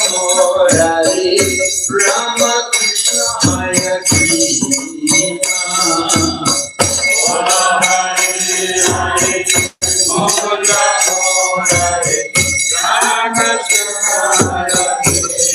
Murari Rama Krishna Hare Krishna Hare Hare Mukunda Murari Rama Krishna Hare Krishna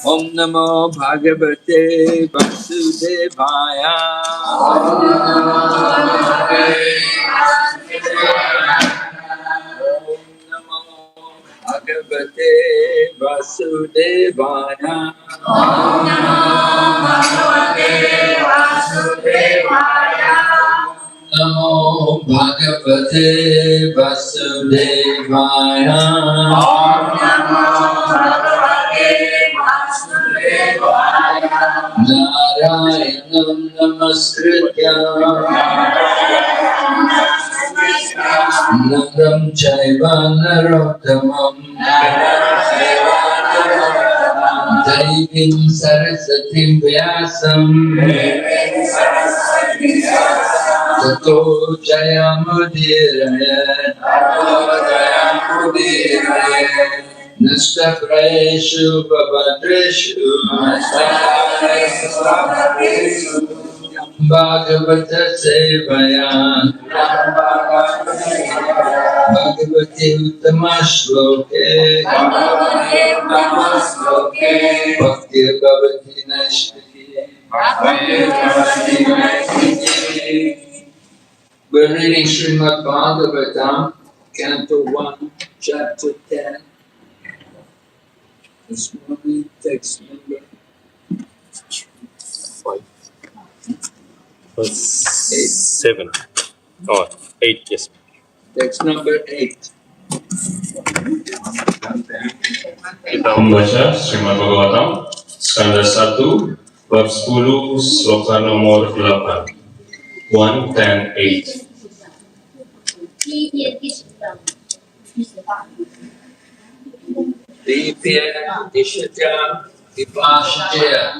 Om Namo Bhagavate Vasudevaya. Om Namo Bhagavate Vasudevaya. Om Namo Bhagavate Vasudevaya. Namo Bhagavate Vasudevaya. Om Namo Bhagavate Vasudevaya. Narayanam Namaskritya Naram Chaiva Narottamam Daivim Sarasatim Vyasam Tato Jayamudhiraya Nashtaprayeshu Babadreshu Bhagavata Sevaya Bhagavati Uttama Shloke Bhakti Bhavati Nashtaki. We're reading Srimad Bhagavatam, Canto 1, Chapter 10. This morning, text number 7 or 8, yes. text number 8. Kita membaca Srimad Bhagavatam Skanda 1 bab 10 sloka nomor 8. 1, 10, 8. Dipya Dishya Vipashya.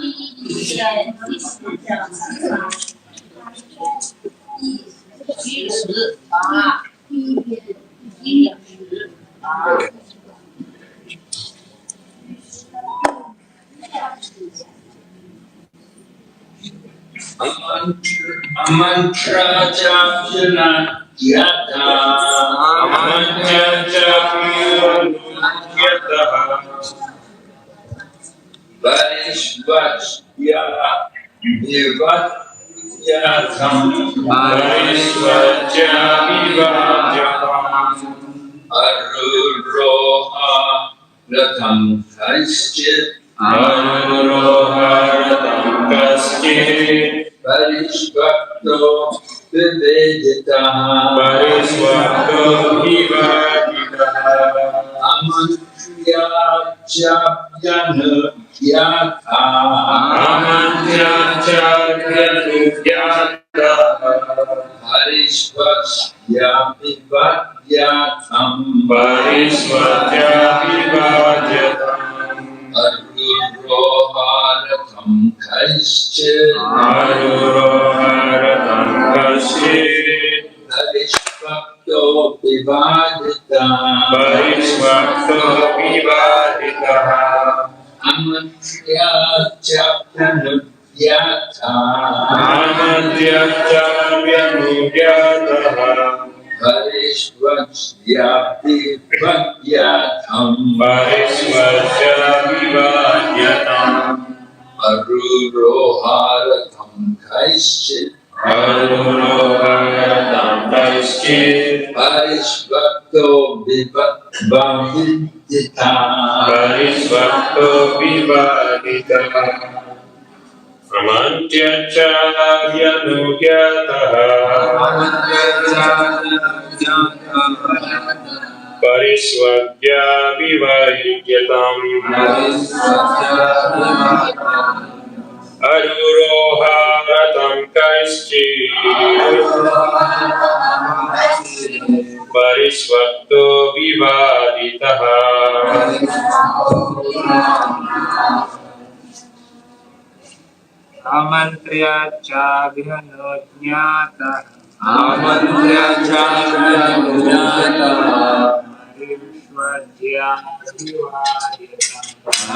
Amantra Japjana Yata Varishvachya Vivatyatham Aruroha Ratham Kaishchit Varishvakto Viveditaha Amantriya Chapyanugyata Varishvachya Vivatyatham Aruroharatham Kaishchit Varishvakto Vivadita Amantriya Chapyanugyata Varishvachya Vivatyatham Aruroharatham Kaishchit Varishvakto Vivadita Parisvagya vivahityatam Aruroharatam kaishchit Parisvakto vivaditaha Amantriya Chabhyanujñata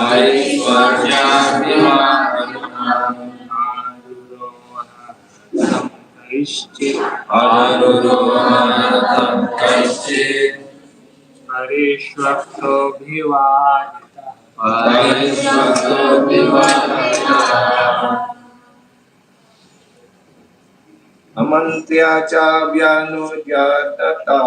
Aishwarya Aruroharatam Kaishchit Parishvakto Vivadita Amantriya Chabhyanujñata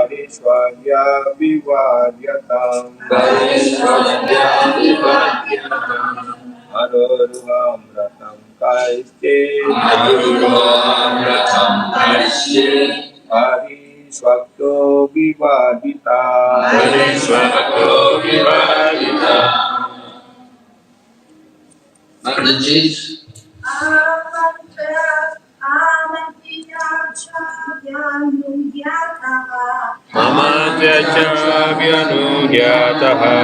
Pariswagya Vivadyatam Pariswagya Vivadyatam Aruruham Ratam Kaiste Aruruham Ratam Kaiste Pariswagyo Vivadita Pariswagyo Vivadita. Manajit. Amadyacha Vyanugyataha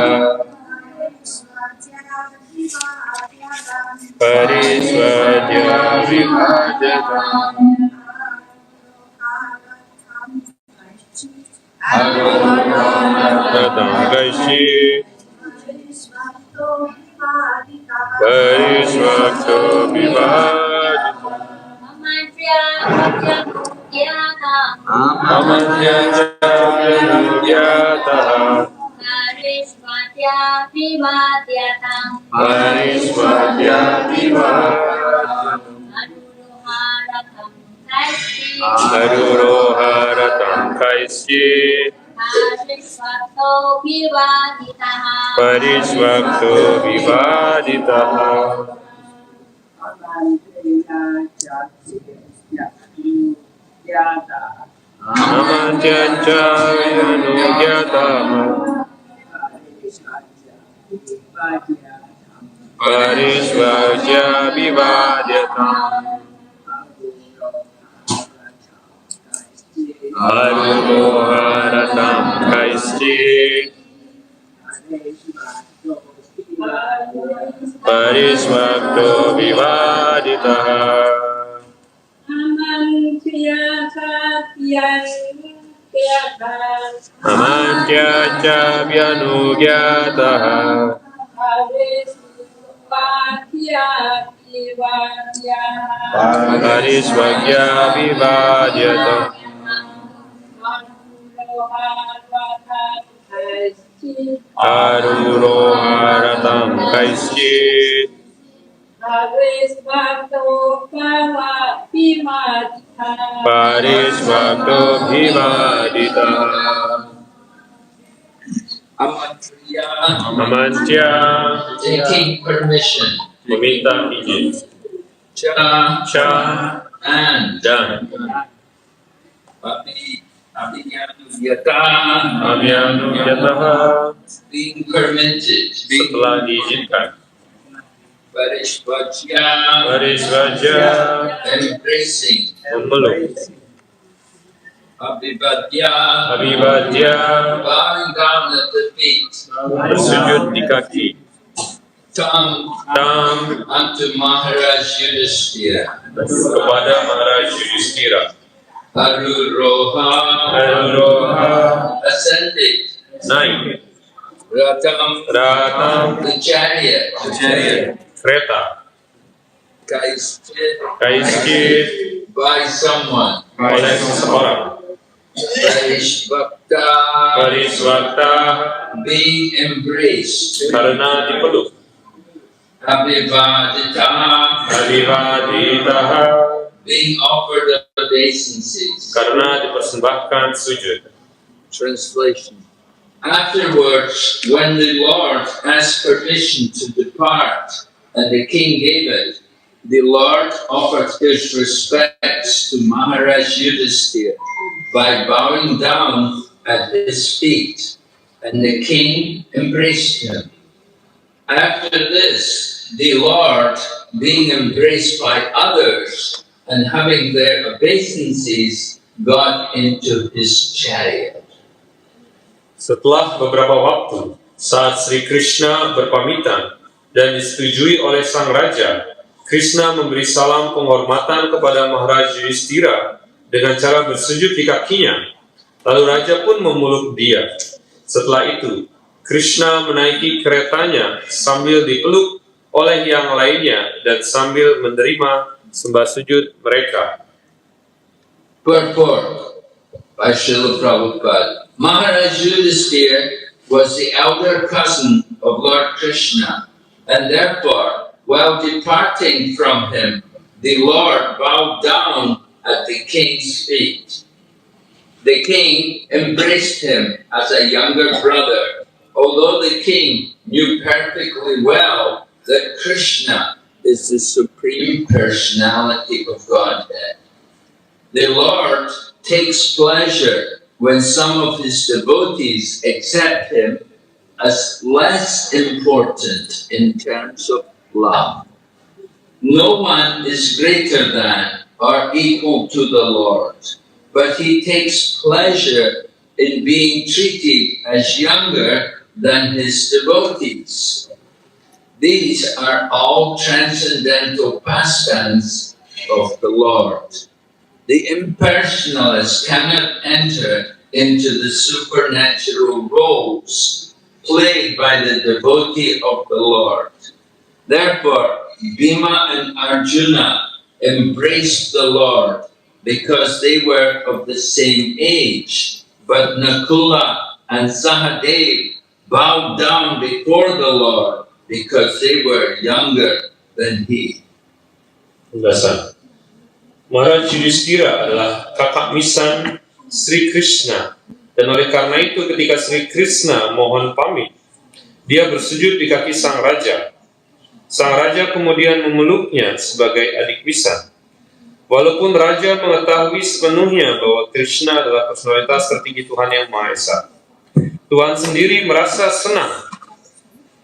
Pariswagya Vivadyatam Ratam Kaishi Pariswagyo Vivadita Amadyacha Vyanugyataha Pariswagya Vivadyatam Pariswagya Vivadyatam Aruroharatam Kaisti Pariswagyo Vivaditaha Amadyacha Vyanugyataha Pariswagya Vivadyatam Aruroharatam Kaisti Pariswagyo Vivaditaha Amadyacha Vyanugyataha Pariswagya Vivadyatam Aruroharatam Kaisti Pariswagyo Vivaditaha Amantya Taking permission. meminta izin Cha Cha and dan Abhyanugyataha being permitted. setelah diizinkan Pariswagya Pariswagya embracing. memeluk Abhivadya Abhivadya bowing down at the feet. bersujud di kaki Tam Tam unto Maharaj Yudhishthira. kepada Maharaj Yudhishthira Aruroha Aruroha ascended. naik Ratam the chariot. kereta Kaiskit by someone. oleh seseorang Parishvakta Pariswagta being embraced. karena dipeluk Abhivadita Abhivaditaha being offered obeisances. karena dipersembahkan sujud. Translation. Afterwards, when the Lord asked permission to depart and the king gave it, the Lord offered his respects to Maharaj Yudhishthira by bowing down at his feet, and the king embraced him. After this, the Lord, being embraced by others and having their obeisances, got into his chariot. Setelah beberapa waktu, saat Sri Krishna berpamitan dan disetujui oleh sang raja, Krishna memberi salam penghormatan kepada Maharaj Yudhishthira dengan cara bersujud di kakinya. Lalu raja pun memeluk dia. Setelah itu, Krishna menaiki keretanya sambil dipeluk oleh yang lainnya dan sambil menerima sembah sujud mereka. Purport by Srila Prabhupada. Maharaj Yudhishthira was the elder cousin of Lord Krishna, and therefore, while departing from him, the Lord bowed down at the king's feet. The king embraced him as a younger brother, although the king knew perfectly well that Krishna is the Supreme Personality of Godhead. The Lord takes pleasure when some of his devotees accept him as less important in terms of love. No one is greater than or equal to the Lord, but he takes pleasure in being treated as younger than his devotees. These are all transcendental pastimes of the Lord. The impersonalist cannot enter into the supernatural roles played by the devotee of the Lord. Therefore, Bhima and Arjuna embraced the Lord because they were of the same age, but Nakula and Sahadev bowed down before the Lord because they were younger than he. Penjelasan. Maharaj Yudhishthira adalah kakak misan Sri Krishna, dan oleh karena itu ketika Sri Krishna mohon pamit, dia bersujud di kaki sang raja. Sang raja kemudian memeluknya sebagai adik misan. Walaupun raja mengetahui sepenuhnya bahwa Krishna adalah personalitas tertinggi Tuhan Yang Maha Esa, Tuhan sendiri merasa senang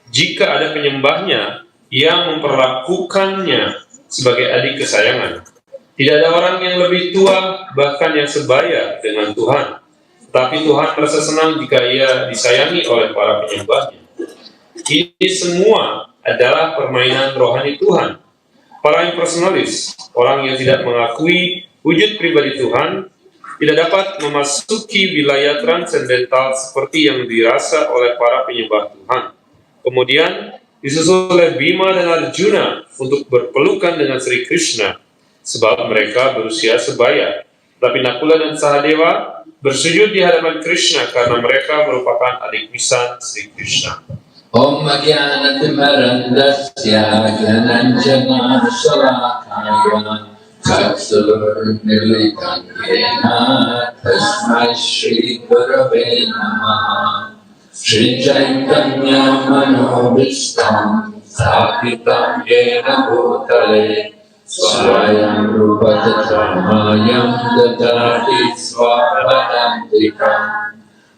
jika ada penyembahnya yang memperlakukannya sebagai adik kesayangan. Tidak ada orang yang lebih tua, bahkan yang sebaya dengan Tuhan. Tapi Tuhan merasa senang jika ia disayangi oleh para penyembahnya. Ini semua adalah permainan rohani Tuhan. Para impersonalis, orang yang tidak mengakui wujud pribadi Tuhan, tidak dapat memasuki wilayah transendental seperti yang dirasa oleh para penyembah Tuhan. Kemudian disusul oleh Bhima dan Arjuna untuk berpelukan dengan Sri Krishna, sebab mereka berusia sebaya. Tapi Nakula dan Sahadeva bersujud di hadapan Krishna karena mereka merupakan adik misan Sri Krishna. Om Jnanatimarandasya Jnananjana Shalakaya Chaksurmilitam Yena Tasmai Shri Gurave Namaha Shri Chaitanya Manobhistam Sthapitam Yena Bhutale Swayam Rupa Tathayam Dadati Swapadantikam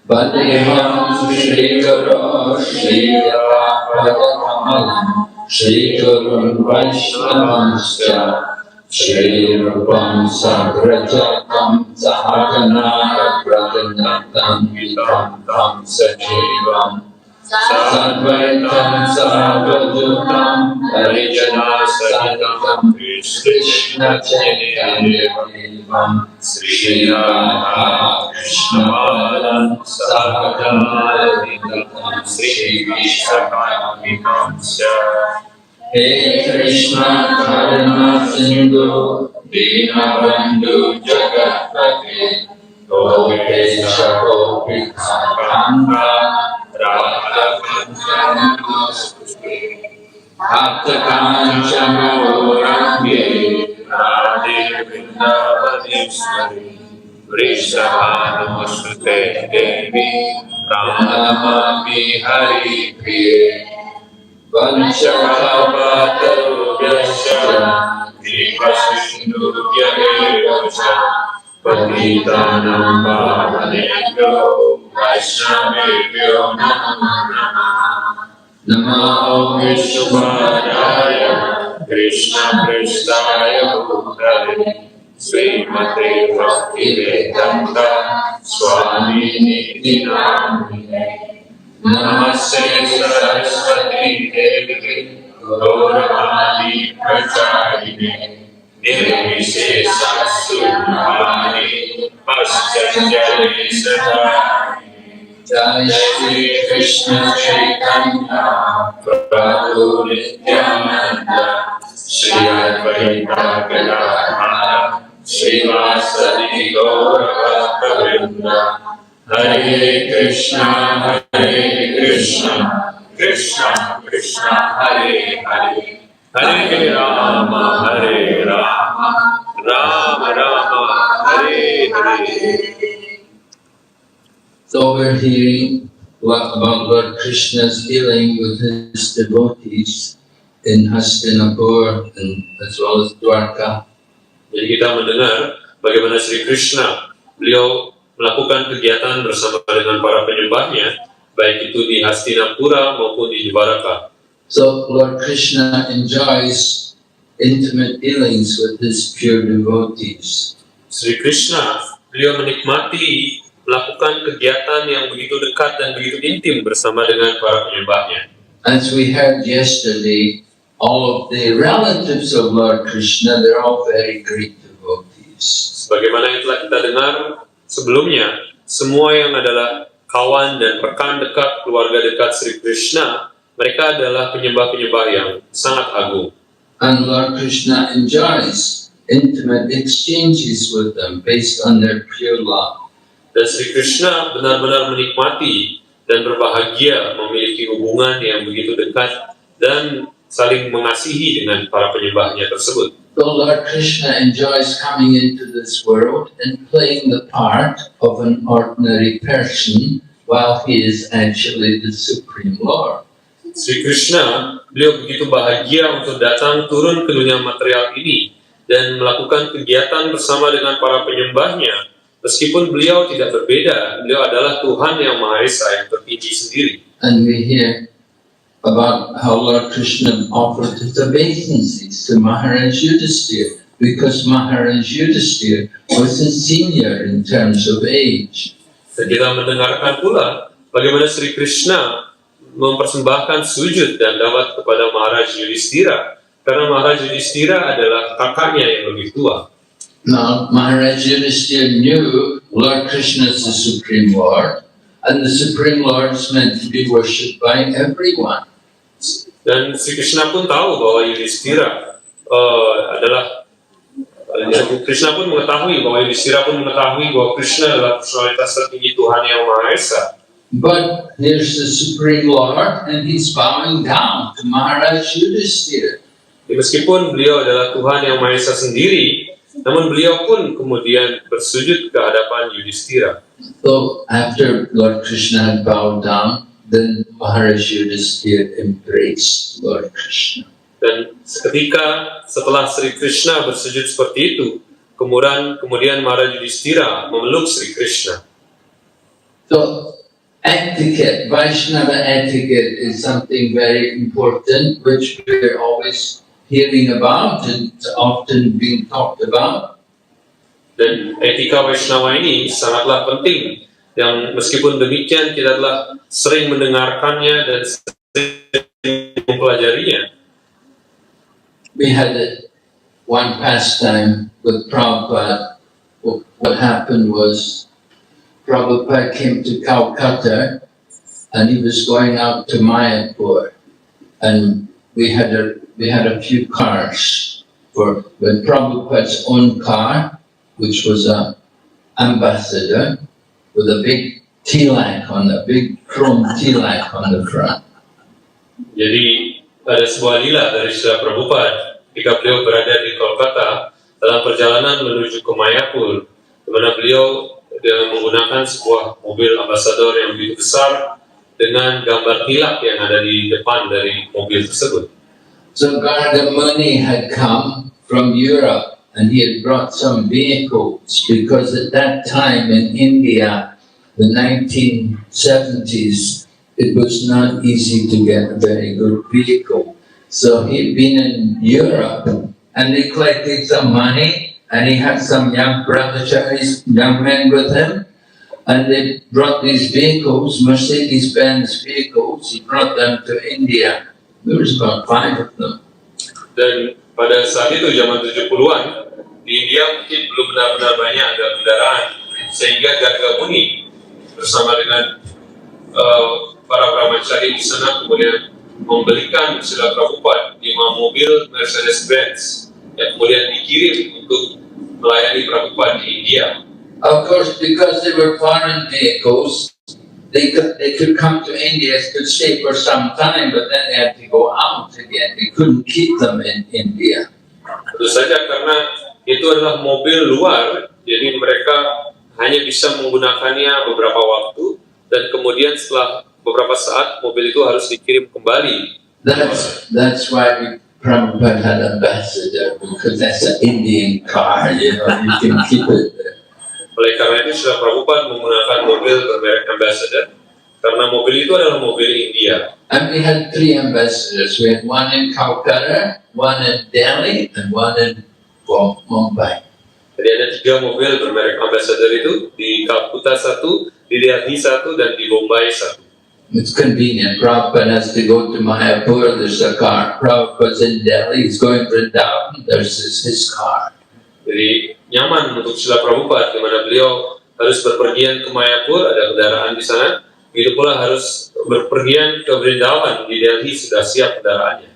Vandeham Shri Guru Shri Radha-kamalam Shri Gurun Vaishnavanasya Shri Rupam Sagrajatam Sahagana Radhanatam Vitam Tam Sajivam Sadvaitam Sarvadutam Harijana Saditam Krishna Chaitanya Sri Radha Krishna Balan Sarvadam Sri Vishakamikamsya He Krishna Karuna Sindhu Dinabandhu Jagatpati Gopesha Gopika Kanda Radha Kanchana Bhakta Kanchana Uramye Radhe Vrindavadeshwari Vrishabhanusute Devi Pranamami Hari Priye Vanchakalpatarubhyasya Kripasindhubhya evasya Patitanam Pavanebhyo Vaishnavebhyo Namo Namaha Namo Vishnupadaya Krishna Prestaya Bhutale Srimate Bhaktivedanta Swami Niti Namine Namaste Saraswati Devi Gauravani Pracharine Nirvishesha Sunyani Paschanjali Sadhani Jai Shri Krishna Chaitanya Prabhu Nityananda Shri Advaita Gadadhara Srivasadi Gaurabhakta Hare Krishna, Krishna Krishna, Hare Hare, Hare Rama, Rama Rama, Hare Hare. So we're hearing about Lord Krishna's dealing with his devotees in Hastinapur and as well as Dwarka. Jadi kita mendengar bagaimana Sri Krishna, beliau melakukan kegiatan bersama dengan para penyembahnya, baik itu di Hastinapura maupun di Dwaraka. So Lord Krishna enjoys intimate dealings with his pure devotees. Sri Krishna, beliau menikmati melakukan kegiatan yang begitu dekat dan begitu intim bersama dengan para penyembahnya. As we heard yesterday, all of the relatives of Lord Krishna, they're all very great devotees. Sebagaimana yang telah kita dengar sebelumnya, semua yang adalah kawan dan rekan dekat, keluarga dekat Sri Krishna, mereka adalah penyembah-penyembah yang sangat agung. And Lord Krishna enjoys intimate exchanges with them based on their pure love. Dan Sri Krishna benar-benar menikmati dan berbahagia memiliki hubungan yang begitu dekat dan saling mengasihi dengan para penyembahnya tersebut. So Lord Krishna enjoys coming into this world and playing the part of an ordinary person while he is actually the Supreme Lord. Sri Krishna, beliau begitu bahagia untuk datang turun ke dunia material ini dan melakukan kegiatan bersama dengan para penyembahnya. Meskipun beliau tidak berbeda, beliau adalah Tuhan yang Maha Esa yang tertinggi sendiri. And we hear about how Lord Krishna offered his obeisances to Maharaj Yudhisthira because Maharaj Yudhisthira was his senior in terms of age. Dan kita mendengarkan pula bagaimana Sri Krishna mempersembahkan sujud dan dawat kepada Maharaj Yudhisthira karena Maharaj Yudhisthira adalah kakaknya yang lebih tua. Now, Maharaj Yudhisthira knew Lord Krishna is the Supreme Lord, and the Supreme Lord is meant to be worshipped by everyone. Dan Sri Krishna pun tahu bahwa Yudhisthira Krishna pun mengetahui bahwa Yudhisthira pun mengetahui bahwa Krishna adalah personalitas tertinggi Tuhan yang Maha Esa. But here's the Supreme Lord, and he's bowing down to Maharaj Yudhisthira. Meskipun beliau adalah Tuhan yang Maha Esa sendiri, namun beliau pun kemudian bersujud ke hadapan Yudhisthira. So after Lord Krishna had bowed down, then Maharaj Yudhisthira embraced Lord Krishna. Dan seketika setelah Sri Krishna bersujud seperti itu, kemudian Maharaj Yudhisthira memeluk Sri Krishna. So etiquette, Vaishnava etiquette is something very important, which we're always hearing about and often being talked about. Dan etika Vaishnava ini sangatlah penting, yang meskipun demikian kita telah sering mendengarkannya dan sering mempelajarinya. We had one pastime with Prabhupada. What happened was Prabhupada came to Calcutta and he was going out to Mayapur, and we had a few cars for when Prabhupada's own car, which was an ambassador with a big big chrome tilak on the front. Jadi ada sebuah lila dari Srila Prabhupada ketika beliau berada di Kolkata dalam perjalanan menuju ke Mayapur, di mana beliau menggunakan sebuah mobil ambasador yang begitu besar dengan gambar tilak yang ada di depan dari mobil tersebut. So Garga Muni had come from Europe and he had brought some vehicles because at that time in India, the 1970s, it was not easy to get a very good vehicle. So he'd been in Europe and they collected some money and he had some young brahmacharis, young men with him, and they brought these vehicles, Mercedes-Benz vehicles, he brought them to India. There was about 5 of them. Dan pada saat itu, zaman 70-an, di India mungkin belum benar-benar banyak ada kendaraan, sehingga Garga Muni bersama dengan para brahmachari di sana kemudian membelikan Srila Prabhupada 5 mobil Mercedes-Benz yang kemudian dikirim untuk melayani Prabhupada di India. Of course, because they were foreign vehicles, they could come to India, could stay for some time, but then they had to go out again. They couldn't keep them in India. Tentu saja karena itu adalah mobil luar, jadi mereka hanya bisa menggunakannya beberapa waktu, Dan kemudian setelah beberapa saat mobil itu harus dikirim kembali. That's why Prabhupada had ambassador, because that's an Indian car, you can keep it there. Oleh karena itu Srila Prabhupada menggunakan mobil bermerek Ambassador karena mobil itu adalah mobil India. And we had 3 ambassadors. We had one in Calcutta, one in Delhi, and one in Mumbai. Jadi ada 3 mobil bermerek Ambassador itu, di Calcutta 1, di Delhi 1, dan di Bombay 1. It's convenient. Prabhupada has to go to Mayapur, there's a car. Prabhupada's in Delhi, he's going to Vrindavan, there's his car. Jadi nyaman untuk Srila Prabhupada, di mana beliau harus berpergian ke Mayapur, ada kendaraan di sana. Begitu pula harus berpergian ke Vrindavan, di Delhi sudah siap kendaraannya.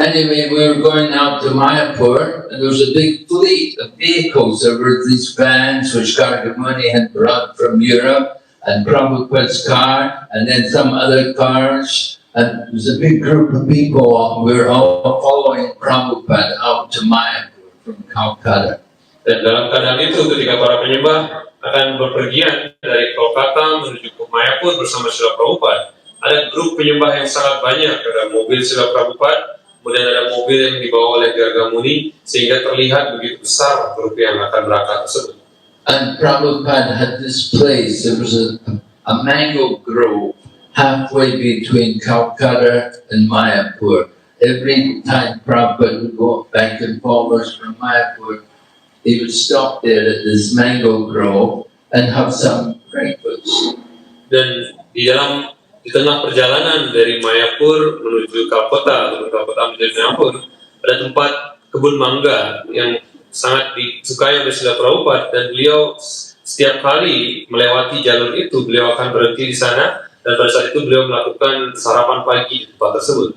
Anyway, we were going out to Mayapur, and there was a big fleet of vehicles. There were these vans which Gargamuni had brought from Europe, and Prabhupada's car, and then some other cars. And there was a big group of people. We were all following Prabhupada out to Mayapur from Calcutta. Dan dalam keadaan itu, ketika para penyembah akan berpergian dari Kolkata menuju ke Mayapur bersama Srila Prabhupada, ada grup penyembah yang sangat banyak. Ada mobil Srila Prabhupada, kemudian ada mobil yang dibawa oleh Gargamuni, sehingga terlihat begitu besar grup yang akan berangkat tersebut. And Prabhupada had this place. There was a mango grove halfway between Calcutta and Mayapur. Every time Prabhupada would go back and forward from Mayapur, he would stop there at this mango grove and have some breakfast. Dan di tengah perjalanan dari Mayapur menuju Calcutta, atau Calcutta menuju Mayapur, ada tempat kebun mangga yang sangat disukai oleh Srila Prabhupada, dan beliau setiap kali melewati jalur itu, beliau akan berhenti di sana, dan pada saat itu beliau melakukan sarapan pagi di tempat tersebut.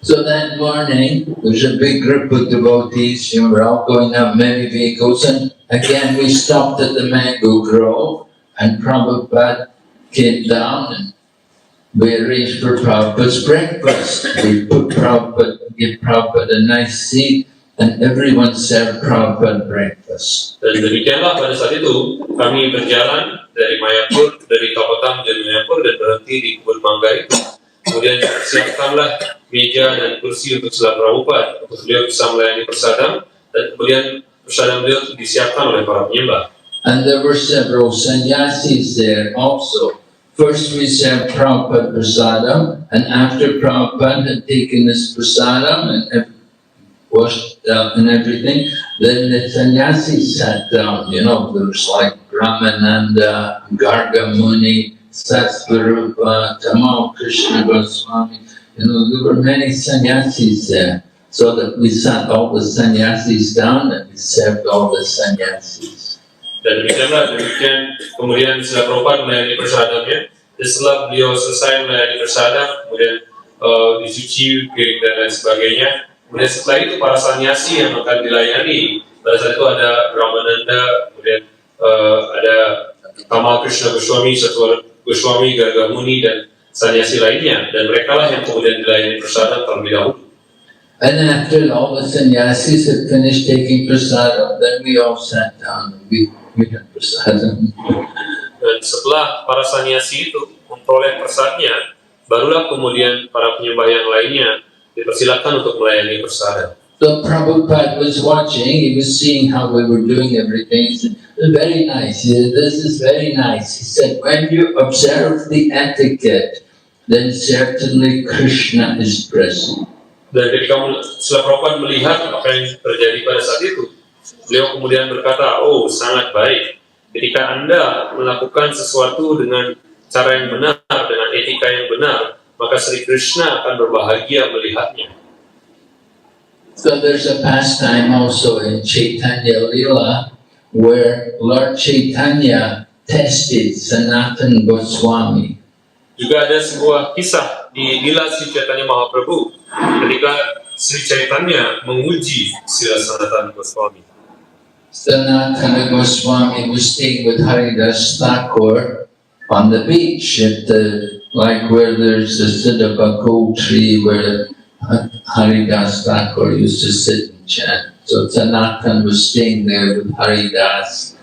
So that morning, there's a big group of devotees, we're all going up many vehicles, and again we stopped at the mango grove, and Prabhupada came down, and we arranged for Prabhupada's breakfast. We give Prabhupada a nice seat, and everyone served Prabhupada breakfast. Dan demikianlah pada saat itu, kami berjalan dari Mayapur, dari Calcutta menuju Mayapur, dan berhenti di kebun mangga itu. Kemudian siapkanlah meja dan kursi untuk Srila Prabhupada, untuk beliau bisa melayani prasadam, dan kemudian prasadam beliau disiapkan oleh para penyembah. And there were several sannyasis there also. First we served Prabhupada prasadam, and after Prabhupada had taken this prasadam and washed up and everything, then the sannyasis sat down. There was like Ramananda, Gargamuni, Satsvarupa, Tamal Krishna Goswami. There were many sannyasis there. So that we sat all the sannyasis down and we served all the sannyasis. Dan demikian kemudian Srila Prabhupada melayani prasadamnya. Dan setelah beliau selesai melayani prasadam, kemudian dicuci piring dan lain sebagainya. Kemudian setelah itu para sannyasi yang akan dilayani. Pada saat itu ada Ramananda, kemudian ada Tamal Krishna Goswami, Satsvarupa Goswami, Gargamuni, dan sannyasi lainnya, dan mereka lah yang kemudian dilayani prasadam terlebih dahulu. And after all the sannyasis had finished taking prasadam, then we all sat down and we had prasadam. Dan setelah para sannyasi itu memperoleh prasadnya, barulah kemudian para penyembah yang lainnya dipersilakan untuk melayani prasadam. So Prabhupada was watching, he was seeing how we were doing everything. He said, very nice, this is very nice. He said, when you observe the etiquette, then certainly Krishna is present. Dan ketika Srila Prabhupada melihat apa yang terjadi pada saat itu, beliau kemudian berkata, oh sangat baik. Ketika Anda melakukan sesuatu dengan cara yang benar, dengan etika yang benar, maka Sri Krishna akan berbahagia melihatnya. So there's a pastime also in Chaitanya Lila where Lord Chaitanya tested Sanatana Goswami. Juga ada sebuah kisah di Lila Sri Chaitanya Mahaprabhu ketika Sri Chaitanya menguji Srila Sanatana Goswami. Sanatana Goswami was staying with Haridas Thakur on the beach at like where there's a Siddhabakul tree where Haridas Thakur used to sit and chant. So Sanatana was staying there with Haridas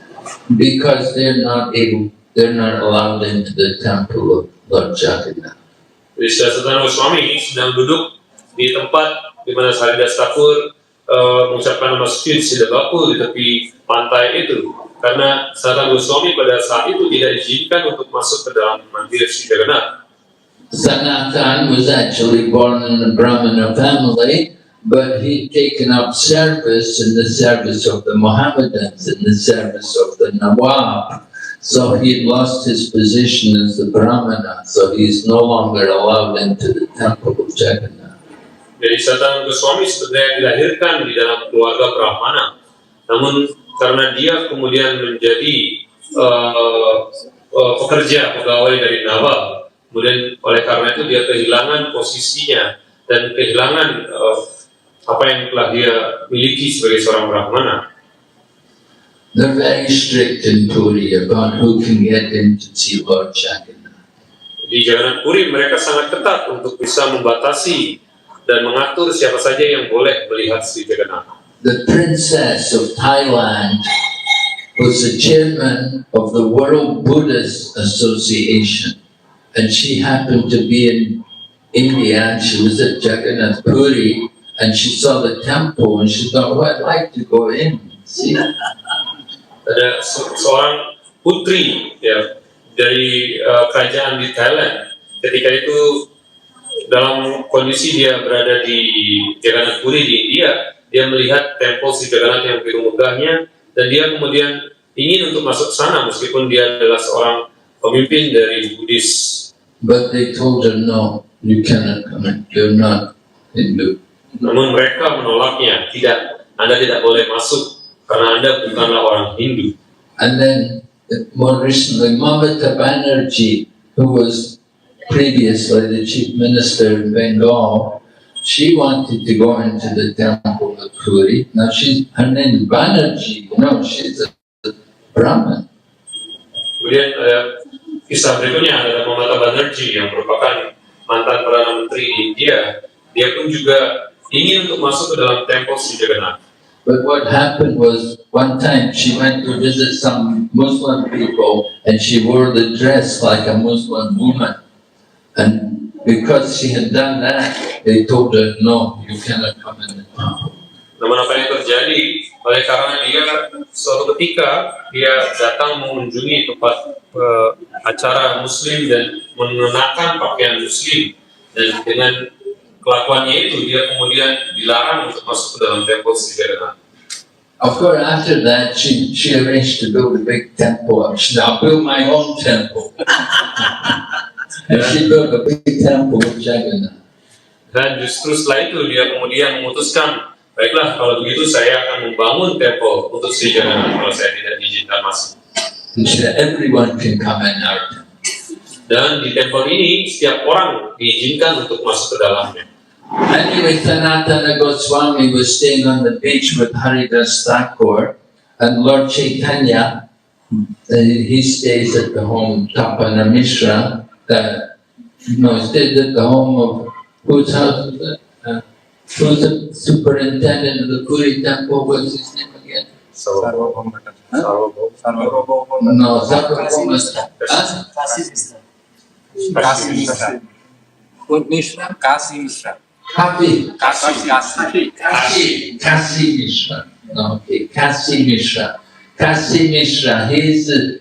because they're not able, they're not allowed into the temple of Lord Jagannath. Jadi Sanatana Goswami sedang duduk di tempat di mana Haridas Thakur mengucapkan nama suci Siddha Baku di tepi pantai itu, karena Sanatana Goswami pada saat itu tidak diizinkan untuk masuk ke dalam mandir Sri Jagannath. Sanatan was actually born in a Brahmana family, but he'd taken up service in the service of the Mohammedans, in the service of the Nawab. So he'd lost his position as the Brahmana, so he's no longer allowed into the temple of Jagannath. Jadi Sanatana Goswami sebenarnya dilahirkan di dalam keluarga Brahmana, namun karena dia kemudian menjadi pekerja pegawai dari Nawab, kemudian oleh karena itu dia kehilangan posisinya dan kehilangan apa yang telah dia miliki sebagai seorang Brahmana. They're very strict in Puri about who can get in to see Lord Jagannath. Di Jagannath Puri mereka sangat ketat untuk bisa membatasi dan mengatur siapa saja yang boleh melihat Sri Jagannath. The princess of Thailand was the chairman of the World Buddhist Association, and she happened to be in India, and she was at Jagannath Puri, and she saw the temple, and she thought, well, I'd like to go in. See? Ada seorang putri ya dari kerajaan di Thailand. Ketika itu dalam kondisi dia berada di Jagannath Puri di India, dia melihat tempel Sri Jagannath yang begitu megahnya, dan dia kemudian ingin untuk masuk sana meskipun dia adalah seorang pemimpin dari Buddhis. But they told her, no, you cannot come in. You're not Hindu. Namun mereka menolaknya, tidak, Anda tidak boleh masuk karena Anda bukanlah orang Hindu. And then, more recently, Mamata Banerjee, who was previously the chief minister in Bengal, she wanted to go into the temple of Puri. Now her name is Banerjee, she's a Brahmin. Kemudian kisah berikutnya adalah Mamata Banerjee yang merupakan mantan Perdana Menteri di India. Dia pun juga ingin untuk masuk ke dalam tempel Sri Jagannath. But what happened was, one time she went to visit some Muslim people and she wore the dress like a Muslim woman. And because she had done that, they told her, no, you cannot come in the temple. Namun apa yang terjadi, oleh karena dia suatu ketika dia datang mengunjungi tempat acara Muslim dan mengenakan pakaian Muslim, dan dengan kelakuannya itu dia kemudian dilarang untuk masuk ke dalam tempel Sri Jagannath. Of course, after that, she arranged to build a big temple. She said, I'll build my own temple. And she built a big temple of Jagannath. Dan justru setelah itu dia kemudian memutuskan, baiklah kalau begitu saya akan membangun tempel untuk Sri Jagannath kalau saya tidak diizinkan masuk. And she said, everyone can come in our temple. Dan di tempel ini setiap orang diizinkan untuk masuk ke dalamnya. Anyway, Sanatana Goswami was staying on the beach with Haridas Thakur, and Lord Chaitanya, he stays at the home Tapana Mishra. He stayed at the home of whose house was it? Who's the superintendent of the Puri temple? What's his name again? Sarvabhauma. No, Sarvabhauma. Kasi Mishra. Kasi Mishra. No, okay, Kasi Mishra. Kasi Mishra, he's the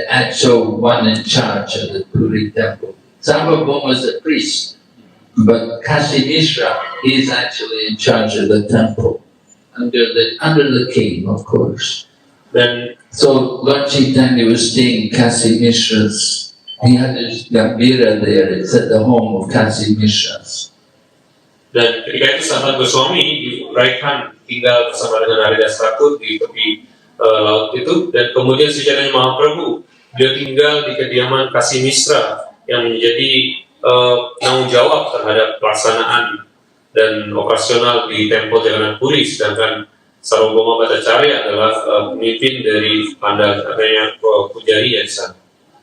actual one in charge of the Puri temple. Sarvabhauma is a priest, but Kasi Mishra, he's actually in charge of the temple, under the king, of course. Dan So Lord Chaitanya was staying in Kasi Mishra's. He had his Gambira there. It's at the home of Kasi Mishras. Dan ketika itu Sanatana Goswami diuraikan tinggal bersama dengan Haridas Thakur di tepi laut itu, dan kemudian Sri Chaitanya Mahaprabhu dia tinggal di kediaman Kasi Mishra yang menjadi tanggung jawab terhadap pelaksanaan dan operasional di tempel Jagannath Puri, sedangkan Sarvabhauma Bhattacharya adalah pemimpin dari adanya pujari di sana.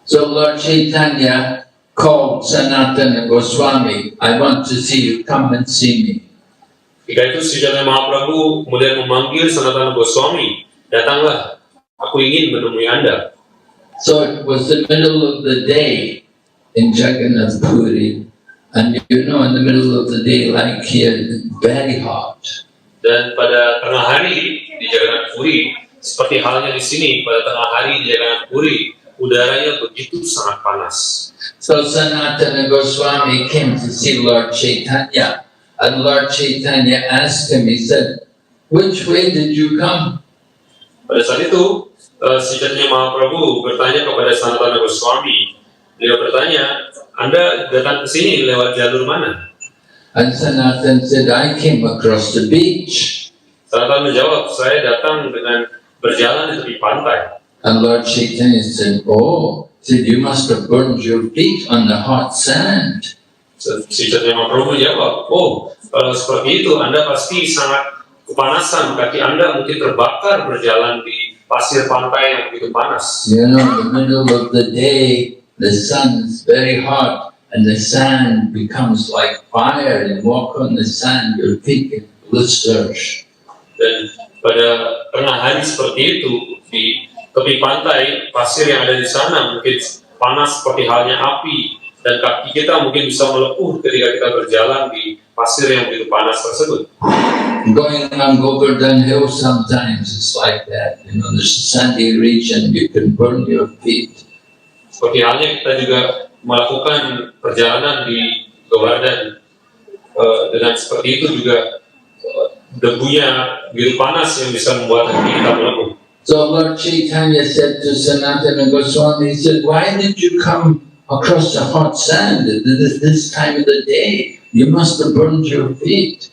So Lord Chaitanya called Sanatana Goswami, I want to see you, come and see me. Ketika itu Sri Chaitanya Mahaprabhu kemudian memanggil Sanatana Goswami, datanglah, aku ingin menemui Anda. So it was the middle of the day in Jagannath Puri, and you know, in the middle of the day, like here, very hot. Dan pada tengah hari di Jagannath Puri, seperti halnya di sini, pada tengah hari di Jagannath Puri, udaranya begitu sangat panas. So Sanatana Goswami came to see Lord Chaitanya, and Lord Chaitanya asked him, he said, "Which way did you come?" Pada saat itu, si Chaitanya Mahaprabhu bertanya kepada Sanatana Goswami. Beliau bertanya, Anda datang ke sini lewat jalur mana? And Sanatana said, "I came across the beach." Sanatana menjawab, saya datang dengan berjalan di tepi pantai. And Lord Chaitanya said, "Oh, said you must have burned your feet on the hot sand." Si Chaitanya Mahaprabhu menjawab, oh, kalau seperti itu Anda pasti sangat kepanasan, kaki Anda mungkin terbakar berjalan di pasir pantai yang begitu panas. You know, in the middle of the day, the sun is very hot, and the sand becomes like fire. You walk on the sand, your feet get blisters. Dan pada tengah hari seperti itu, di tepi pantai, pasir yang ada di sana mungkin panas seperti halnya api, dan kaki kita mungkin bisa melepuh ketika kita berjalan di pasir yang begitu panas tersebut. Going on Govardhan Hill sometimes it's like that. You know, there's a sandy region, you can burn your feet. Seperti halnya kita juga melakukan perjalanan di Govardhan, dengan seperti itu juga debunya begitu panas yang bisa membuat kaki kita melepuh. So Lord Chaitanya said to Sanatana Goswami, he said, "Why did you come across the hot sand at this time of the day? You must have burned your feet."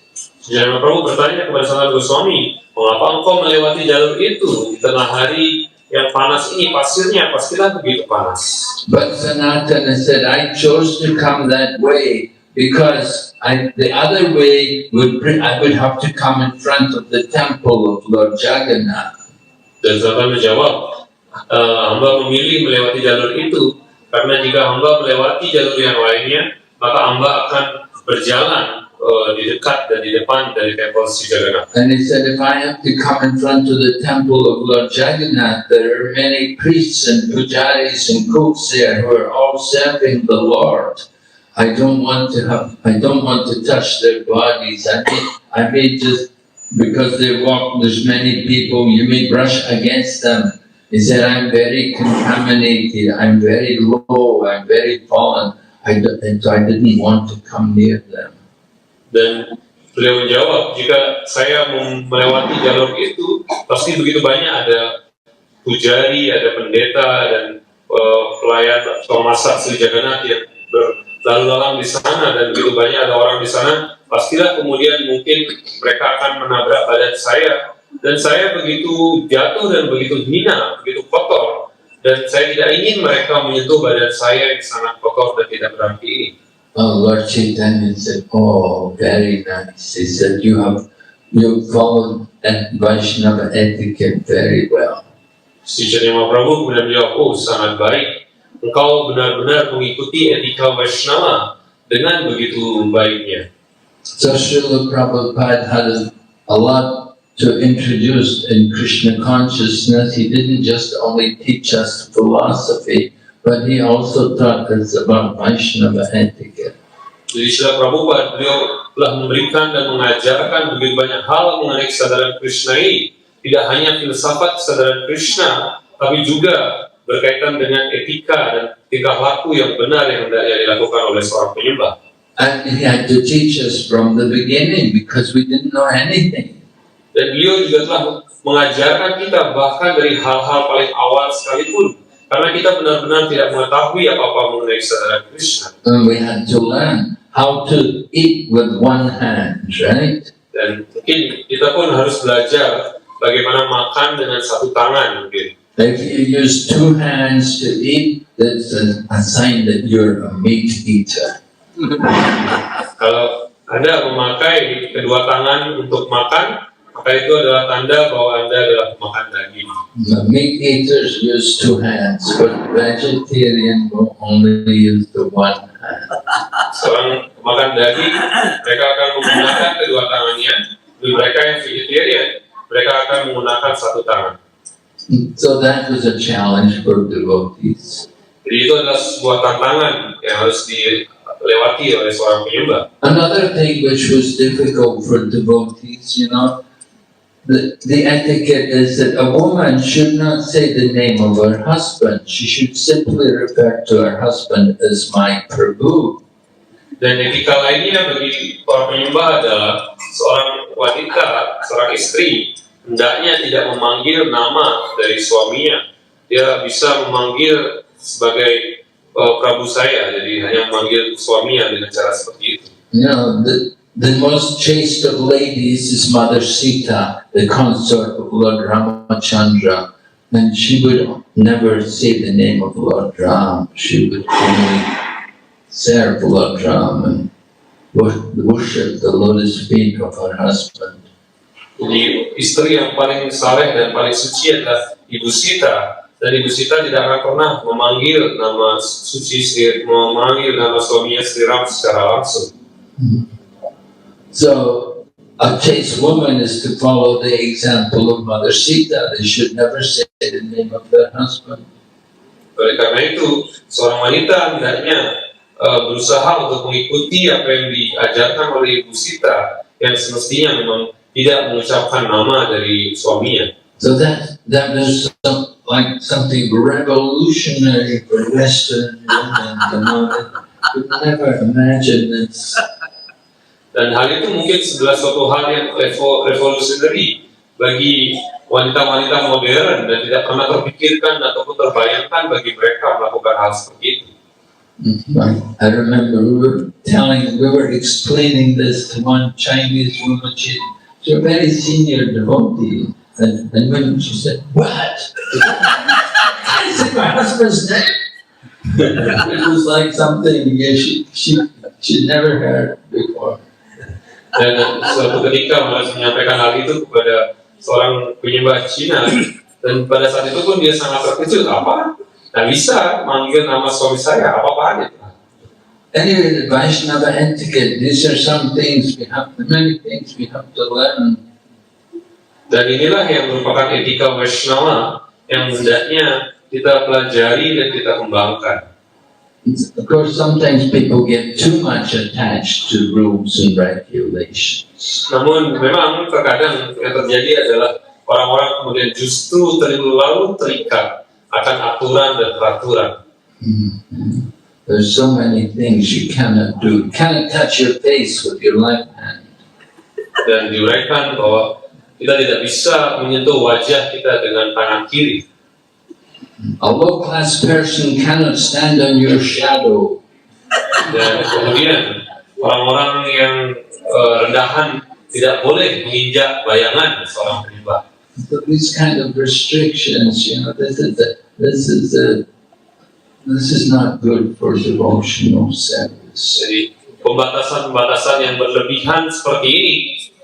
Jangan Prabhu bertanya kepada Sanatana Goswami, mengapa engkau melewati jalur itu di tengah hari yang panas ini, pasirnya pastilah begitu panas. But Sanatana said, "I chose to come that way because the other way I would have to come in front of the temple of Lord Jagannath." Dan Sanatana menjawab, hamba memilih melewati jalur itu karena jika hamba melewati jalur yang lainnya, maka hamba akan berjalan di dekat dan di depan dari temple Sri Jagannath. And he said, if I have to come in front of the temple of Lord Jagannath, there are many priests and pujaris and cooks there who are all serving the Lord. I don't want to touch their bodies. I may just, because they walk, there's many people, you may brush against them. He said, I'm very contaminated, I'm very low, I'm very fallen. And so I didn't want to come near them. Dan beliau menjawab, jika saya melewati jalur itu, pasti begitu banyak ada pujari, ada pendeta, dan pelayan atau masak Sri Jagannath yang berlalu lalang di sana, dan begitu banyak ada orang di sana, pastilah kemudian mungkin mereka akan menabrak badan saya, dan saya begitu jatuh dan begitu hina, begitu kotor, dan saya tidak ingin mereka menyentuh badan saya yang sangat kotor dan tidak berarti ini. Lord Chaitanya said, "Oh, very nice." He said, "You've followed Vaishnava etiquette very well." Si Chaitanya Mahaprabhu kemudian menjawab, oh sangat baik. Engkau benar-benar mengikuti etika Vaishnava dengan begitu baiknya. So Srila Prabhupada had a lot to introduce in Krishna consciousness. He didn't just only teach us philosophy, but he also taught us about Vaishnava etiquette. Jadi Srila Prabhupada, beliau telah memberikan dan mengajarkan begitu banyak hal mengenai kesadaran Krishna ini. Tidak hanya filsafat kesadaran Krishna, tapi juga berkaitan dengan etika dan tingkah laku yang benar yang dilakukan oleh seorang penyembah. And he had to teach us from the beginning because we didn't know anything. Dan beliau juga telah mengajarkan kita bahkan dari hal-hal paling awal sekalipun. Karena kita benar-benar tidak mengetahui apa-apa mengenai kesadaran Krishna. And we had to learn how to eat with one hand, right? Dan mungkin kita pun harus belajar bagaimana makan dengan satu tangan mungkin. If you use two hands to eat, that's a sign that you're a meat eater. Kalau Anda memakai kedua tangan untuk makan, maka itu adalah tanda bahwa Anda adalah pemakan daging. The meat eaters use two hands, but vegetarian will only use the one hand. Seorang pemakan daging, mereka akan menggunakan kedua tangannya. Dan mereka yang vegetarian, mereka akan menggunakan satu tangan. So that was a challenge for devotees. Jadi itu adalah sebuah tantangan yang harus dilewati oleh seorang penyembah. Another thing which was difficult for devotees, the etiquette is that a woman should not say the name of her husband. She should simply refer to her husband as my Prabhu. Dan etika lainnya bagi para penyembah adalah seorang wanita, seorang istri, hendaknya tidak memanggil nama dari suaminya. Dia bisa memanggil sebagai Prabu saya, jadi hanya memanggil suaminya dengan cara seperti itu. The most chaste of ladies is Mother Sita, the consort of Lord Ramachandra, and she would never say the name of Lord Ram. She would only serve Lord Ram and worship the lotus feet of her husband. Jadi istri yang paling saleh dan paling suci adalah Ibu Sita, dan Ibu Sita tidak akan pernah memanggil nama suaminya Sri Ram secara langsung. So a chaste woman is to follow the example of Mother Sita. They should never say the name of their husband. Oleh karena itu, seorang wanita hendaknya berusaha untuk mengikuti apa yang diajarkan oleh Ibu Sita, yang semestinya memang tidak mengucapkan nama dari suaminya. So that was like something revolutionary for Western women. Could never imagine this. Dan hal itu mungkin adalah suatu hal yang revolutionary bagi wanita-wanita modern dan tidak pernah terpikirkan ataupun terbayangkan bagi mereka melakukan hal seperti itu. I remember we were explaining this to one Chinese woman. She's a very senior devotee, and when she said, "What? I said my husband's name." It was like something she never heard before. Dan suatu ketika malah menyampaikan hal itu kepada seorang penyembah Cina, dan pada saat itu pun dia sangat terkejut. Apa? Nah, bisa manggil nama suami saya, apa-apaan itu. Anyway, the Vaishnava etiquette, these are some things many things we have to learn. Dan inilah yang merupakan etika Vaishnava yang hendaknya kita pelajari dan kita kembangkan. Of course, sometimes people get too much attached to rules and regulations. Namun memang terkadang yang terjadi adalah orang-orang kemudian justru terlalu terikat akan aturan dan peraturan. There's so many things you cannot do. You cannot touch your face with your left hand. Dan diuraikan bahwa kita tidak bisa menyentuh wajah kita dengan tangan kiri. A low-class person cannot stand on your shadow. Dan kemudian orang-orang yang rendahan tidak boleh menginjak bayangan seorang penyembah. So these kind of restrictions, this is not good for devotional service. Jadi pembatasan-pembatasan yang berlebihan seperti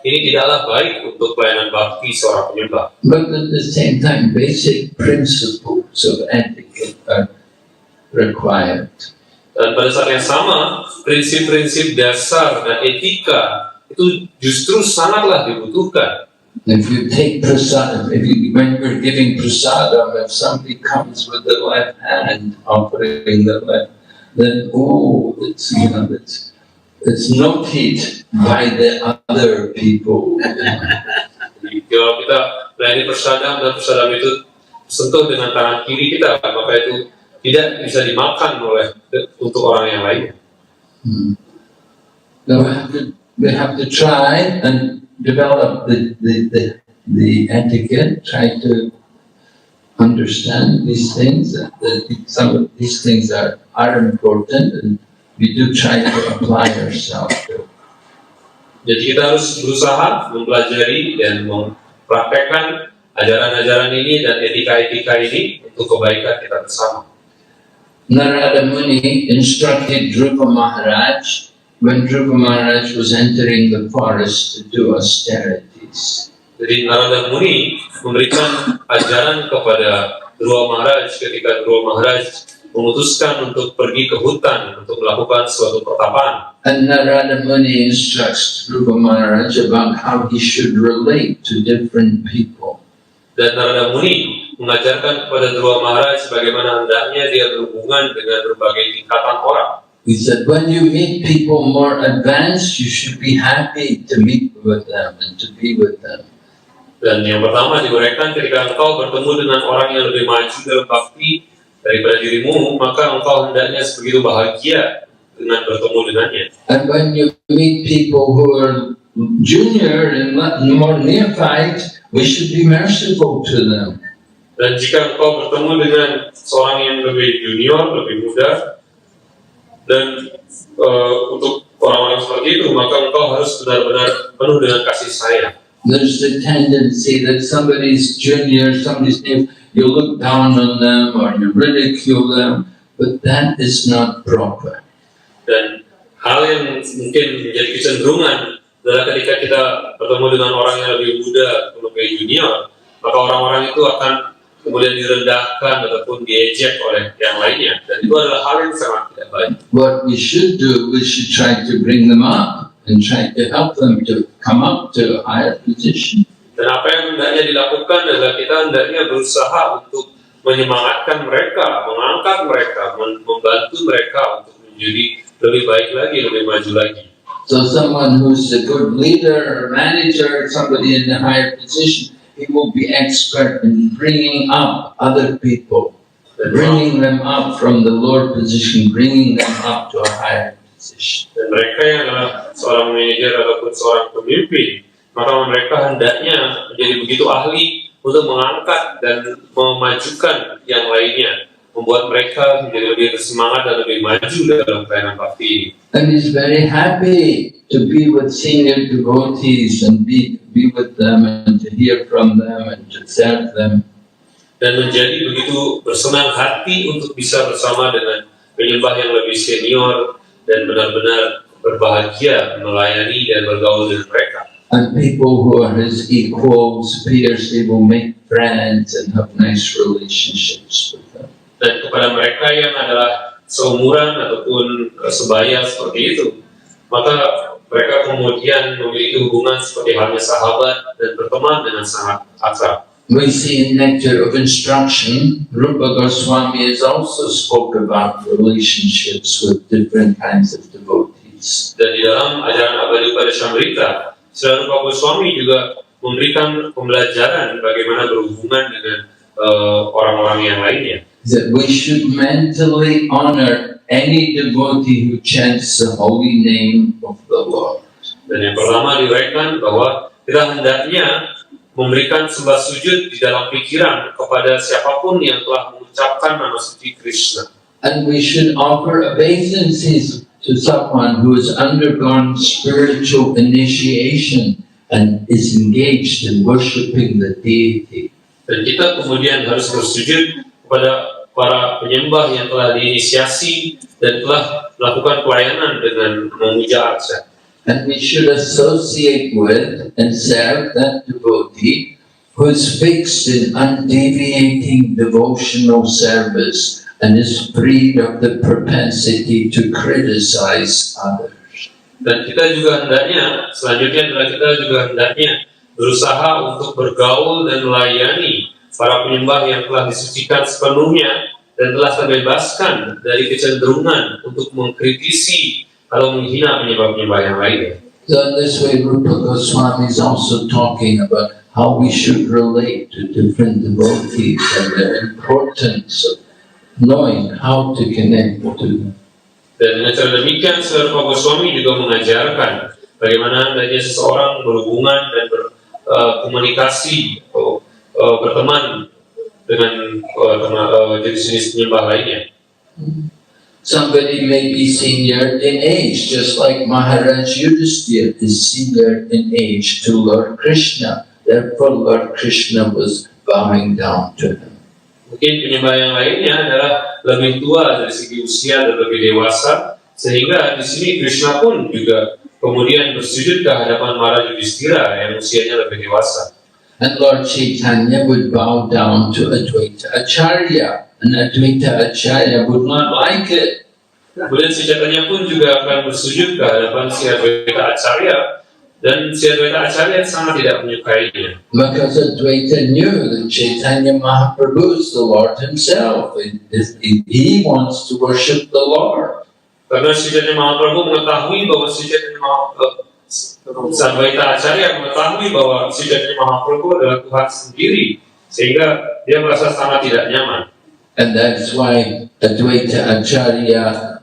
ini tidaklah baik untuk pelayanan bakti seorang penyembah. But at the same time, basic principles of etiquette are required. Dan pada saat yang sama, prinsip-prinsip dasar dan etika itu justru sangatlah dibutuhkan. If you take prasadam, when you're giving prasadam, if somebody comes with the left hand offering the left, then it's noted by the other people. Jadi, kalau kita melayani prasadam dan prasadam itu sentuh dengan tangan kiri kita, maka itu tidak bisa dimakan untuk orang yang lainnya. Now we have to try and develop the etiquette, try to understand these things. Some of these things are important, and we do try to apply ourselves to. Jadi kita harus berusaha mempelajari dan mempraktekkan ajaran-ajaran ini dan etika-etika ini untuk kebaikan kita bersama. Narada Muni instructed Dhruva Maharaj when Dhruva Maharaj was entering the forest to do austerities. Jadi Narada Muni memberikan ajaran kepada Dhruva Maharaj ketika Dhruva Maharaj memutuskan untuk pergi ke hutan untuk melakukan suatu pertapaan. And Narada Muni instructs Dhruva Maharaj about how he should relate to different people. Dan Narada Muni mengajarkan kepada Dhruva Maharaj bagaimana hendaknya dia berhubungan dengan berbagai tingkatan orang. He said, when you meet people more advanced, you should be happy to meet with them and to be with them. Dan yang pertama diuraikan, ketika engkau bertemu dengan orang yang lebih maju dalam bakti daripada dirimu, maka engkau hendaknya sebegitu bahagia dengan bertemu dengannya. And when you meet people who are junior and more neophyte, we should be merciful to them. Dan jika engkau bertemu dengan seorang yang lebih junior, lebih muda, dan untuk orang-orang seperti itu, maka engkau harus benar-benar penuh dengan kasih sayang. There's a tendency that somebody's junior, somebody's new, you look down on them or you ridicule them, but that is not proper. Dan hal yang mungkin menjadi kecenderungan adalah ketika kita bertemu dengan orang yang lebih muda, lebih junior, maka orang-orang itu akan kemudian direndahkan ataupun diejek oleh yang lainnya, dan itu adalah hal yang sangat tidak baik. What we should do, we should try to bring them up and try to help them to come up to a higher position. Dan apa yang hendaknya dilakukan adalah kita hendaknya berusaha untuk menyemangatkan mereka, mengangkat mereka, membantu mereka untuk menjadi lebih baik lagi, lebih maju lagi. So someone who's a good leader or manager, somebody in a higher position, he will be expert in bringing up other people, bringing them up from the lower position, bringing them up to a higher position. Dan mereka yang adalah seorang manajer ataupun seorang pemimpin, maka mereka hendaknya menjadi begitu ahli untuk mengangkat dan memajukan yang lainnya, membuat mereka menjadi lebih bersemangat dan lebih maju dalam pelayanan bakti. And he's very happy to be with senior devotees and be with them and to hear from them and to serve them. Dan menjadi begitu bersenang hati untuk bisa bersama dengan penyembah yang lebih senior dan benar-benar berbahagia melayani dan bergaul dengan mereka. And people who are his equals, peers, they will make friends and have nice relationships with them. Dan kepada mereka yang adalah seumuran ataupun sebaya seperti itu, maka mereka kemudian memiliki hubungan seperti halnya sahabat dan berteman dengan sangat akrab. We see in Nectar of Instruction, Rupa Goswami has also spoke about relationships with different kinds of devotees. Dan di dalam ajaran Abadi Upadeshamrita, Sri Rupa Goswami juga memberikan pembelajaran bagaimana berhubungan dengan orang-orang yang lainnya. That we should mentally honor any devotee who chants the holy name of the Lord. Dan yang pertama diuraikan bahwa kita hendaknya memberikan sembah sujud di dalam pikiran kepada siapapun yang telah mengucapkan nama suci Krishna. And we should offer obeisances to someone who has undergone spiritual initiation and is engaged in worshipping the deity. Dan kita kemudian harus bersujud kepada para penyembah yang telah diinisiasi dan telah melakukan pelayanan dengan memuja arca. And we should associate with and serve that devotee who is fixed in undeviating devotional service and is freed of the propensity to criticize others. Dan kita juga hendaknya, selanjutnya adalah kita juga hendaknya berusaha untuk bergaul dan melayani para penyembah yang telah disucikan sepenuhnya dan telah terbebaskan dari kecenderungan untuk mengkritisi atau menghina penyembah-penyembah yang lainnya. So in this way, Rupa Goswami is also talking about how we should relate to different devotees and the importance of knowing how to connect to them. Dan dengan cara demikian, Sri Rupa Goswami juga mengajarkan bagaimana hendaknya seseorang berhubungan dan berkomunikasi atau berteman dengan jenis-jenis penyembah lainnya. Somebody may be senior in age, just like Maharaj Yudhisthira is senior in age to Lord Krishna. Therefore, Lord Krishna was bowing down to him. Mungkin penyembah yang lainnya adalah lebih tua dari segi usia dan lebih dewasa, sehingga di sini Krishna pun juga kemudian bersujud ke hadapan Maharaj Yudhisthira yang usianya lebih dewasa. And Lord Chaitanya would bow down to Advaita Acharya, and Advaita Acharya would not like it. Kemudian si Chaitanya pun juga akan bersujud ke hadapan si Advaita Acharya, Dan si Adwaita Acharya sangat tidak menyukainya. Because Advaita knew that Chaitanya Mahaprabhu is the Lord himself. He wants to worship the Lord. Karena si Chaitanya Mahaprabhu mengetahui bahwa si Adwaita Acharya mengetahui bahwa si Chaitanya Mahaprabhu adalah Tuhan sendiri, sehingga dia merasa sangat tidak nyaman. And that's why Advaita Acharya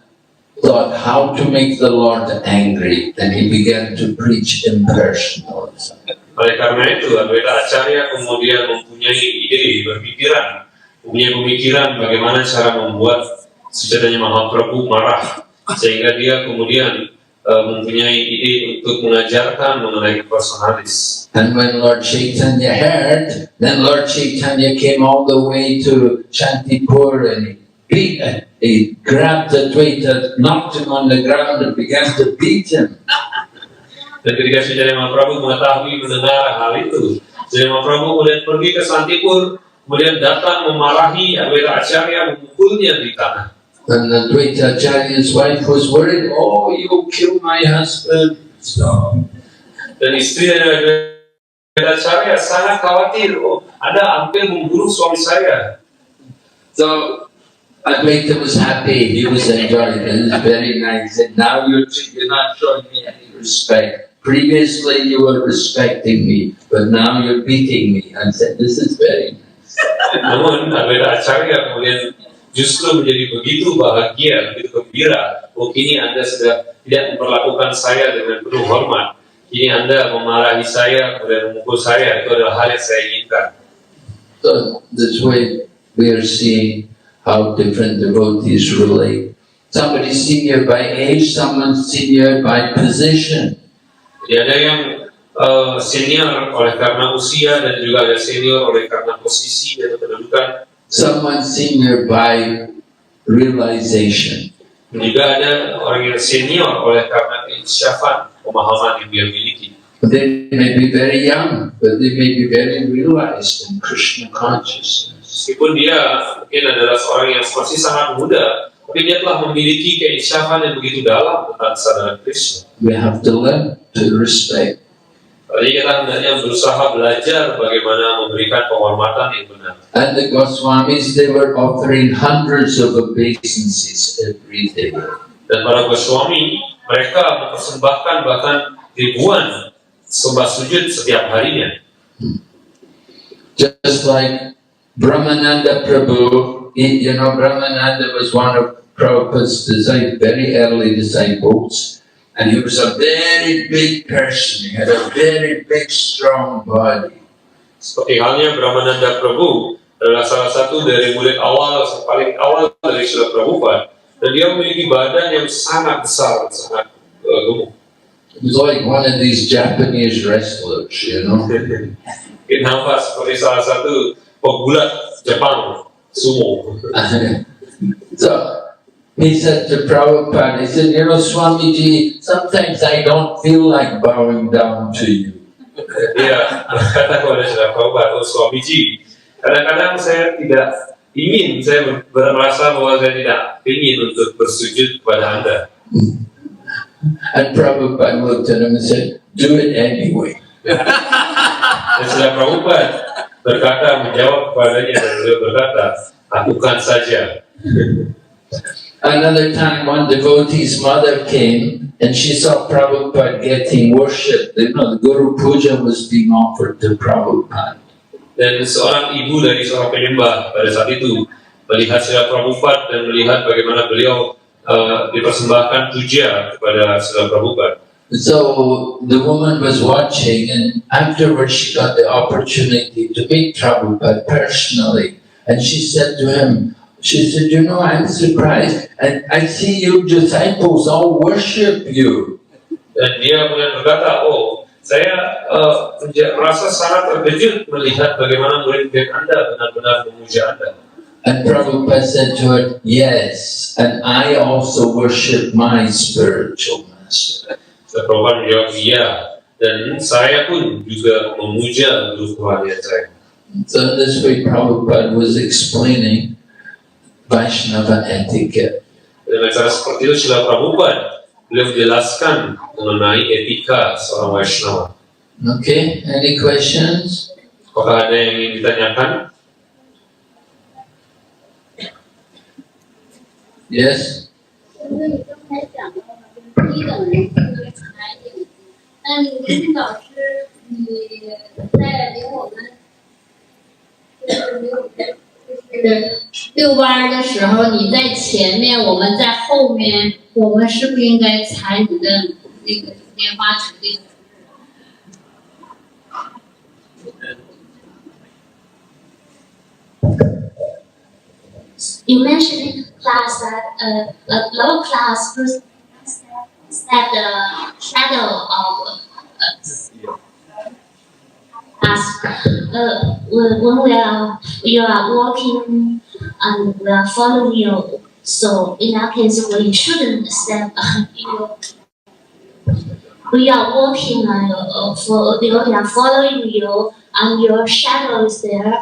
thought how to make the Lord angry, and he began to preach impersonalism. Oleh karena itu, Adwaita Acharya kemudian mempunyai ide, punya pemikiran bagaimana cara membuat si Chaitanya Mahaprabhu marah, sehingga dia kemudian mempunyai ide untuk mengajarkan mengenai personalis. And when Lord Chaitanya heard, then Lord Chaitanya came all the way to Shantipur and he grabbed Advaita, knocked him on the ground and began to beat him. Dan ketika si Chaitanya Mahaprabhu mengetahui mendengar hal itu, Chaitanya Mahaprabhu kemudian pergi ke Shantipur, kemudian datang memarahi Adwaita Acharya, memukulnya di tanah. And Advaita Acharya's wife was worried, oh, you killed my husband. So, Dan istri dari Adwaita Acharya sangat khawatir, oh, Anda hampir membunuh suami saya. so Advaita was happy, he was enjoying it, it was very nice. And now you're not showing me any respect. Previously you were respecting me, but now you're beating me. I said, this is very nice. Namun Adwaita Acharya kemudian justru menjadi begitu bahagia, begitu gembira. Oh, kini Anda sudah tidak memperlakukan saya dengan penuh hormat. Kini Anda memarahi saya, kemudian memukul saya. Itu adalah hal yang saya inginkan. So this way we are seeing how different devotees relate. Somebody senior by age, someone senior by position. Jadi ada yang senior oleh karena usia, dan juga ada senior oleh karena posisi atau kedudukan. Someone senior by realization. Juga ada orang yang senior oleh karena keinsyafan, pemahaman yang dia miliki. They may be very young, but they may be very realized in Krishna consciousness. Meskipun dia mungkin adalah seorang yang masih sangat muda, tapi dia telah memiliki keinsyafan yang begitu dalam tentang kesadaran Krishna. We have to learn to respect. Jadi kita hendaknya berusaha belajar bagaimana memberikan penghormatan yang benar. And the Goswamis, they were offering hundreds of obeisances every day. Dan para Goswami, mereka mempersembahkan bahkan ribuan sembah sujud setiap harinya. Just like Brahmananda Prabhu, you know, Brahmananda was one of Prabhupada's disciples, very early disciples. And he was a very big person. He had a very big, strong body. Seperti halnya Brahmananda Prabhu adalah salah satu dari murid awal, paling awal dari Srila Prabhupada, dan dia memiliki badan yang sangat besar, sangat gemuk. It was like one of these Japanese wrestlers, you know. Kita nampak seperti salah satu pegulat Jepang, sumo. So he said to Prabhupada, he said, you know, Swamiji, sometimes I don't feel like bowing down to you. Dia berkata kepada Srila Prabhupada, oh Swamiji, kadang-kadang saya tidak ingin, saya merasa bahwa saya tidak ingin untuk bersujud kepada Anda. And Prabhupada looked at him and said, do it anyway. Dan Srila Prabhupada menjawab kepadanya, dan beliau berkata, lakukan saja. Another time, one devotee's mother came and she saw Prabhupada getting worshipped. You know, the Guru Puja was being offered to Prabhupada. Dan seorang ibu dari seorang penyembah pada saat itu melihat Srila Prabhupada dan melihat bagaimana beliau dipersembahkan puja kepada Srila Prabhupada. So the woman was watching, and afterwards she got the opportunity to meet Prabhupada personally. And she said to him, she said, you know, I'm surprised, and I see you disciples all worship you. Dan dia kemudian berkata, oh, saya merasa sangat terkejut melihat bagaimana murid-murid Anda benar-benar memuja Anda. And Prabhupada said to her, yes, and I also worship my spiritual master. Prabhupada menjawab, iya, dan saya pun juga memuja guru kehadiran saya. So this way Prabhupada was explaining Vaishnava etiquette. Dengan cara seperti itu, Srila Prabhupada beliau menjelaskan mengenai etika seorang Vaishnava. Okay, any questions? Apakah ada yang ingin ditanyakan? Yes? 刚才讲到低等人士的才艺，那林老师，你在领我们遛弯的时候，你在前面，我们在后面，我们是不是应该踩你的那个莲花指令？ You mentioned in class that a lower class person that the shadow of us. When you are walking and we are following you, so in that case we shouldn't step you. We are walking and we are following you and your shadow is there.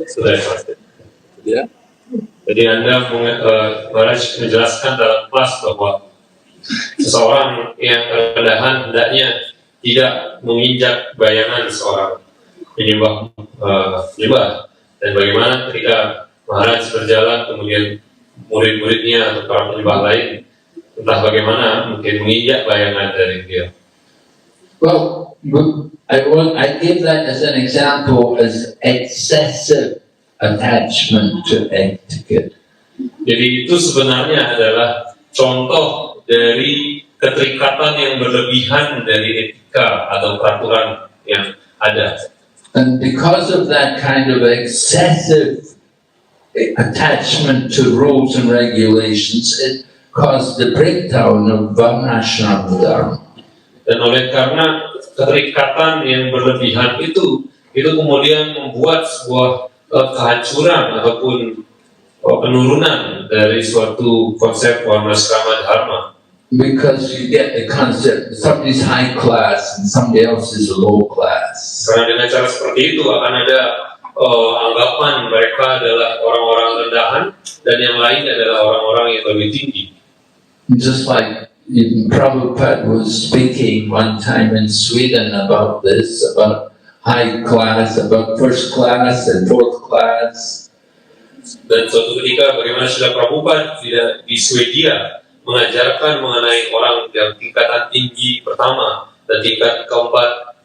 Sudah selesai. Ya. Jadi Anda menjelaskan dalam kelas bahwa seseorang yang rendahan hendaknya tidak menginjak bayangan seorang penyembah. Dan bagaimana ketika Maharaj berjalan kemudian murid-muridnya atau para penyembah lain entah bagaimana mungkin menginjak bayangan dari dia. Well, I give that as an example as excessive attachment to etiquette. Jadi itu sebenarnya adalah contoh dari keterikatan yang berlebihan dari etika atau peraturan yang ada. And because of that kind of excessive attachment to rules and regulations, it caused the breakdown of Varnashram Dharma. Dan oleh karena keterikatan yang berlebihan itu kemudian membuat sebuah kehancuran ataupun penurunan dari suatu konsep Varnasrama Dharma. Because you get the concept somebody's high class and somebody else is low class. Karena dengan cara seperti itu akan ada anggapan mereka adalah orang-orang rendahan dan yang lain adalah orang-orang yang lebih tinggi. Just like Prabhupada was speaking one time in Sweden about this, about high class, about first class and fourth class. Dan suatu ketika bagaimana Srila Prabhupada di Swedia mengajarkan mengenai orang yang tingkatan tinggi pertama dan tingkat keempat.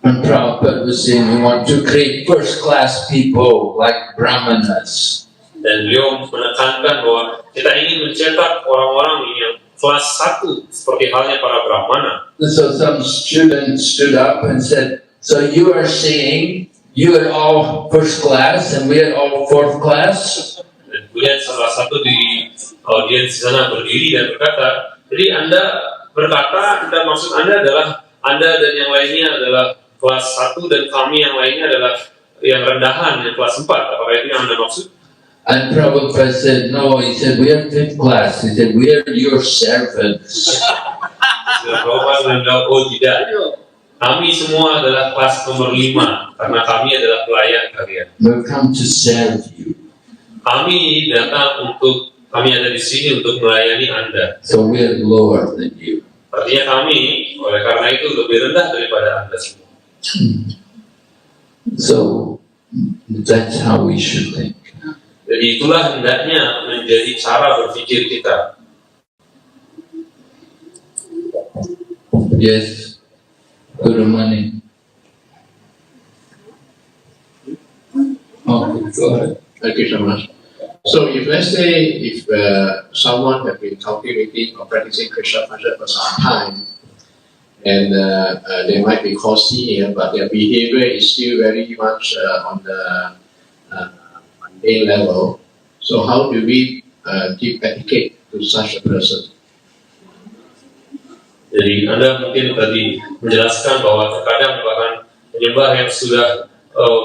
And Prabhupada was saying we want to create first class people like Brahmanas. Dan beliau menekankan bahwa kita ingin mencetak orang-orang yang kelas 1 seperti halnya para Brahmana. So some student stood up and said, so you are saying you are all first class and we are all fourth class? Dan kemudian salah satu di audiens di sana berdiri dan berkata, jadi Anda berkata, maksud Anda adalah Anda dan yang lainnya adalah kelas 1 dan kami yang lainnya adalah yang rendahan, yang kelas 4. Apakah itu yang Anda maksud? And Prabhupada said, no, he said, we are fifth class. He said, we are your servants. Prabhupada menjawab, oh tidak. Kami semua adalah kelas nomor 5 karena kami adalah pelayan kalian. We've come to serve you. Kami ada di sini untuk melayani Anda. So we are lower than you. Artinya kami, oleh karena itu lebih rendah daripada Anda semua. So that's how we should think. Jadi itulah hendaknya menjadi cara berpikir kita. Yes, Guru Mani. Oh, go ahead. Thank you so much. So if let's say someone has been cultivating or practicing Krishna consciousness for some time, and they might be called senior, but their behavior is still very much on the mundane level. So how do we give etiquette to such a person? Jadi Anda mungkin tadi menjelaskan bahwa terkadang bahkan penyembah yang sudah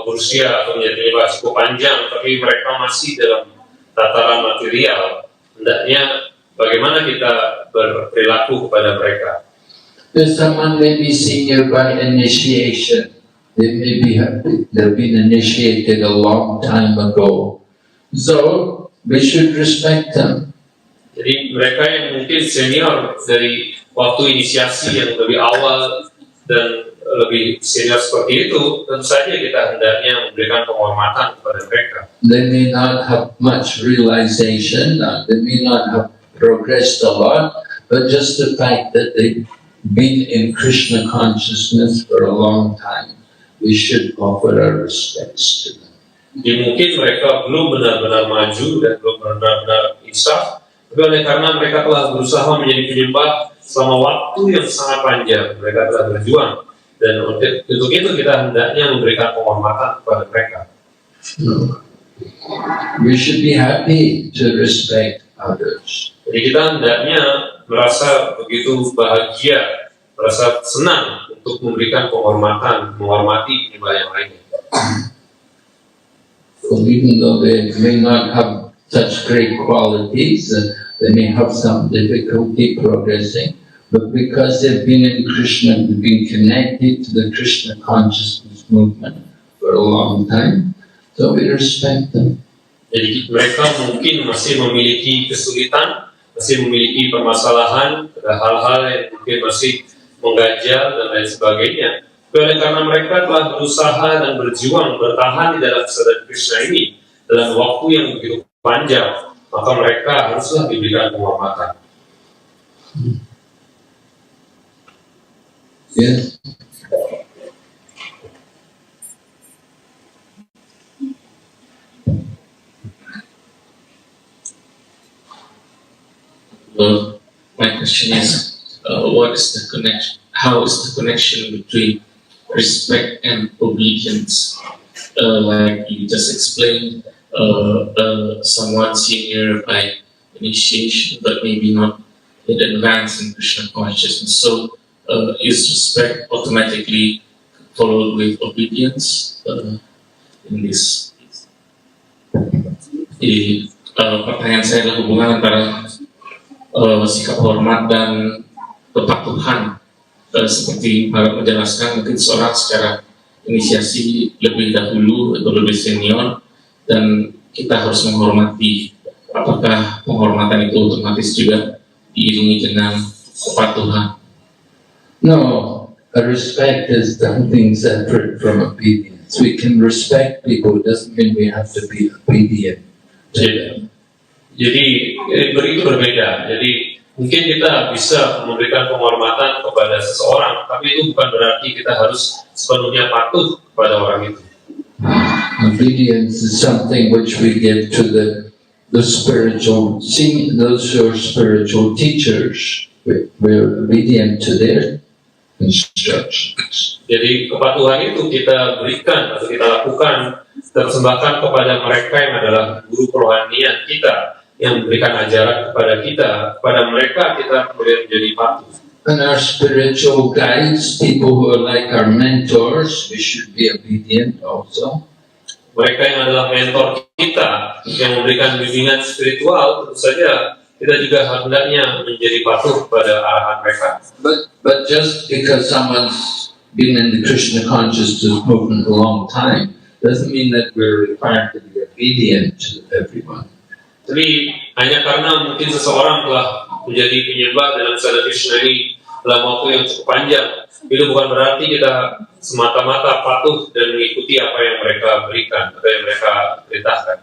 berusia atau menjadi penyembah cukup panjang, tapi mereka masih dalam tataran material, hendaknya bagaimana kita berperilaku kepada mereka. If someone may be senior by initiation, they've been initiated a long time ago, So we should respect them. Jadi mereka yang mungkin senior dari waktu inisiasi yang lebih awal dan lebih senior seperti itu, tentu saja kita hendaknya memberikan penghormatan kepada mereka. They may not have much realization, they may not have progressed a lot, but just the fact that they've been in Krishna consciousness for a long time, we should offer our respects to them. Jadi mungkin mereka belum benar-benar maju dan belum benar-benar insaf, tapi oleh karena mereka telah berusaha menjadi penyembah selama waktu yang sangat panjang, mereka telah berjuang, dan untuk itu kita hendaknya memberikan penghormatan kepada mereka. We should be happy to respect others. Jadi kita hendaknya merasa begitu bahagia, merasa senang untuk memberikan penghormatan, menghormati penyembah yang lainnya. So even though they may not have such great qualities, they may have some difficulty progressing, but because they've been in Krishna, they've been connected to the Krishna consciousness movement for a long time, so we respect them. Jadi mereka mungkin masih memiliki kesulitan, masih memiliki permasalahan, ada hal-hal yang mungkin masih mengganjal dan lain sebagainya. Tapi karena mereka telah berusaha dan berjuang bertahan di dalam kesadaran Krishna ini dalam waktu yang begitu panjang, maka mereka haruslah diberikan penghormatan. Yes. Well, my question is, what is the connection? How is the connection between respect and obedience? Like you just explained, someone senior by initiation, but maybe not in advance in Krishna consciousness. So, is respect automatically followed with obedience in this? Jadi pertanyaan saya adalah hubungan antara sikap hormat dan kepatuhan. Seperti Pak menjelaskan, mungkin seorang secara inisiasi lebih dahulu atau lebih senior, dan kita harus menghormati. Apakah penghormatan itu otomatis juga diiringi dengan kepatuhan? No, respect is something separate from obedience. We can respect people, doesn't mean we have to be obedient to them. Jadi begitu berbeda. Jadi mungkin kita bisa memberikan penghormatan kepada seseorang, tapi itu bukan berarti kita harus sepenuhnya patuh kepada orang itu. Obedience is something which we give to the spiritual, those who are spiritual teachers. We're obedient to their instructions. Jadi kepatuhan itu kita berikan atau kita lakukan, tersembahkan kepada mereka yang adalah guru kerohanian kita, yang memberikan ajaran kepada kita, kepada mereka kita kemudian menjadi patuh. And our spiritual guides, people who are like our mentors, we should be obedient also. Mereka yang adalah mentor kita, yang memberikan bimbingan spiritual, tentu saja kita juga hendaknya menjadi patuh kepada arahan mereka. But just because someone's been in the Krishna consciousness movement a long time, doesn't mean that we're required to be obedient to everyone. Jadi hanya karena mungkin seseorang telah menjadi penyembah dalam sadar Krishna ini dalam waktu yang cukup panjang, itu bukan berarti kita semata-mata patuh dan mengikuti apa yang mereka berikan atau yang mereka perintahkan.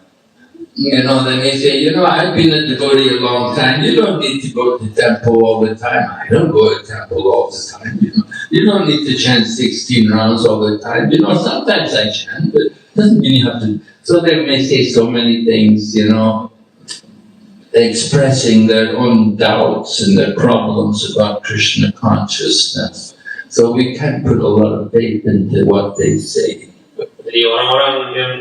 You know, then they say, you know, I've been a devotee a long time. You don't need to go to temple all the time. I don't go to temple all the time. You don't need to chant 16 rounds all the time. You know, sometimes I chant, but it doesn't mean you have to. So they may say so many things, you know, expressing their own doubts and their problems about Krishna consciousness. So we can't put a lot of faith into what they say. Jadi orang-orang yang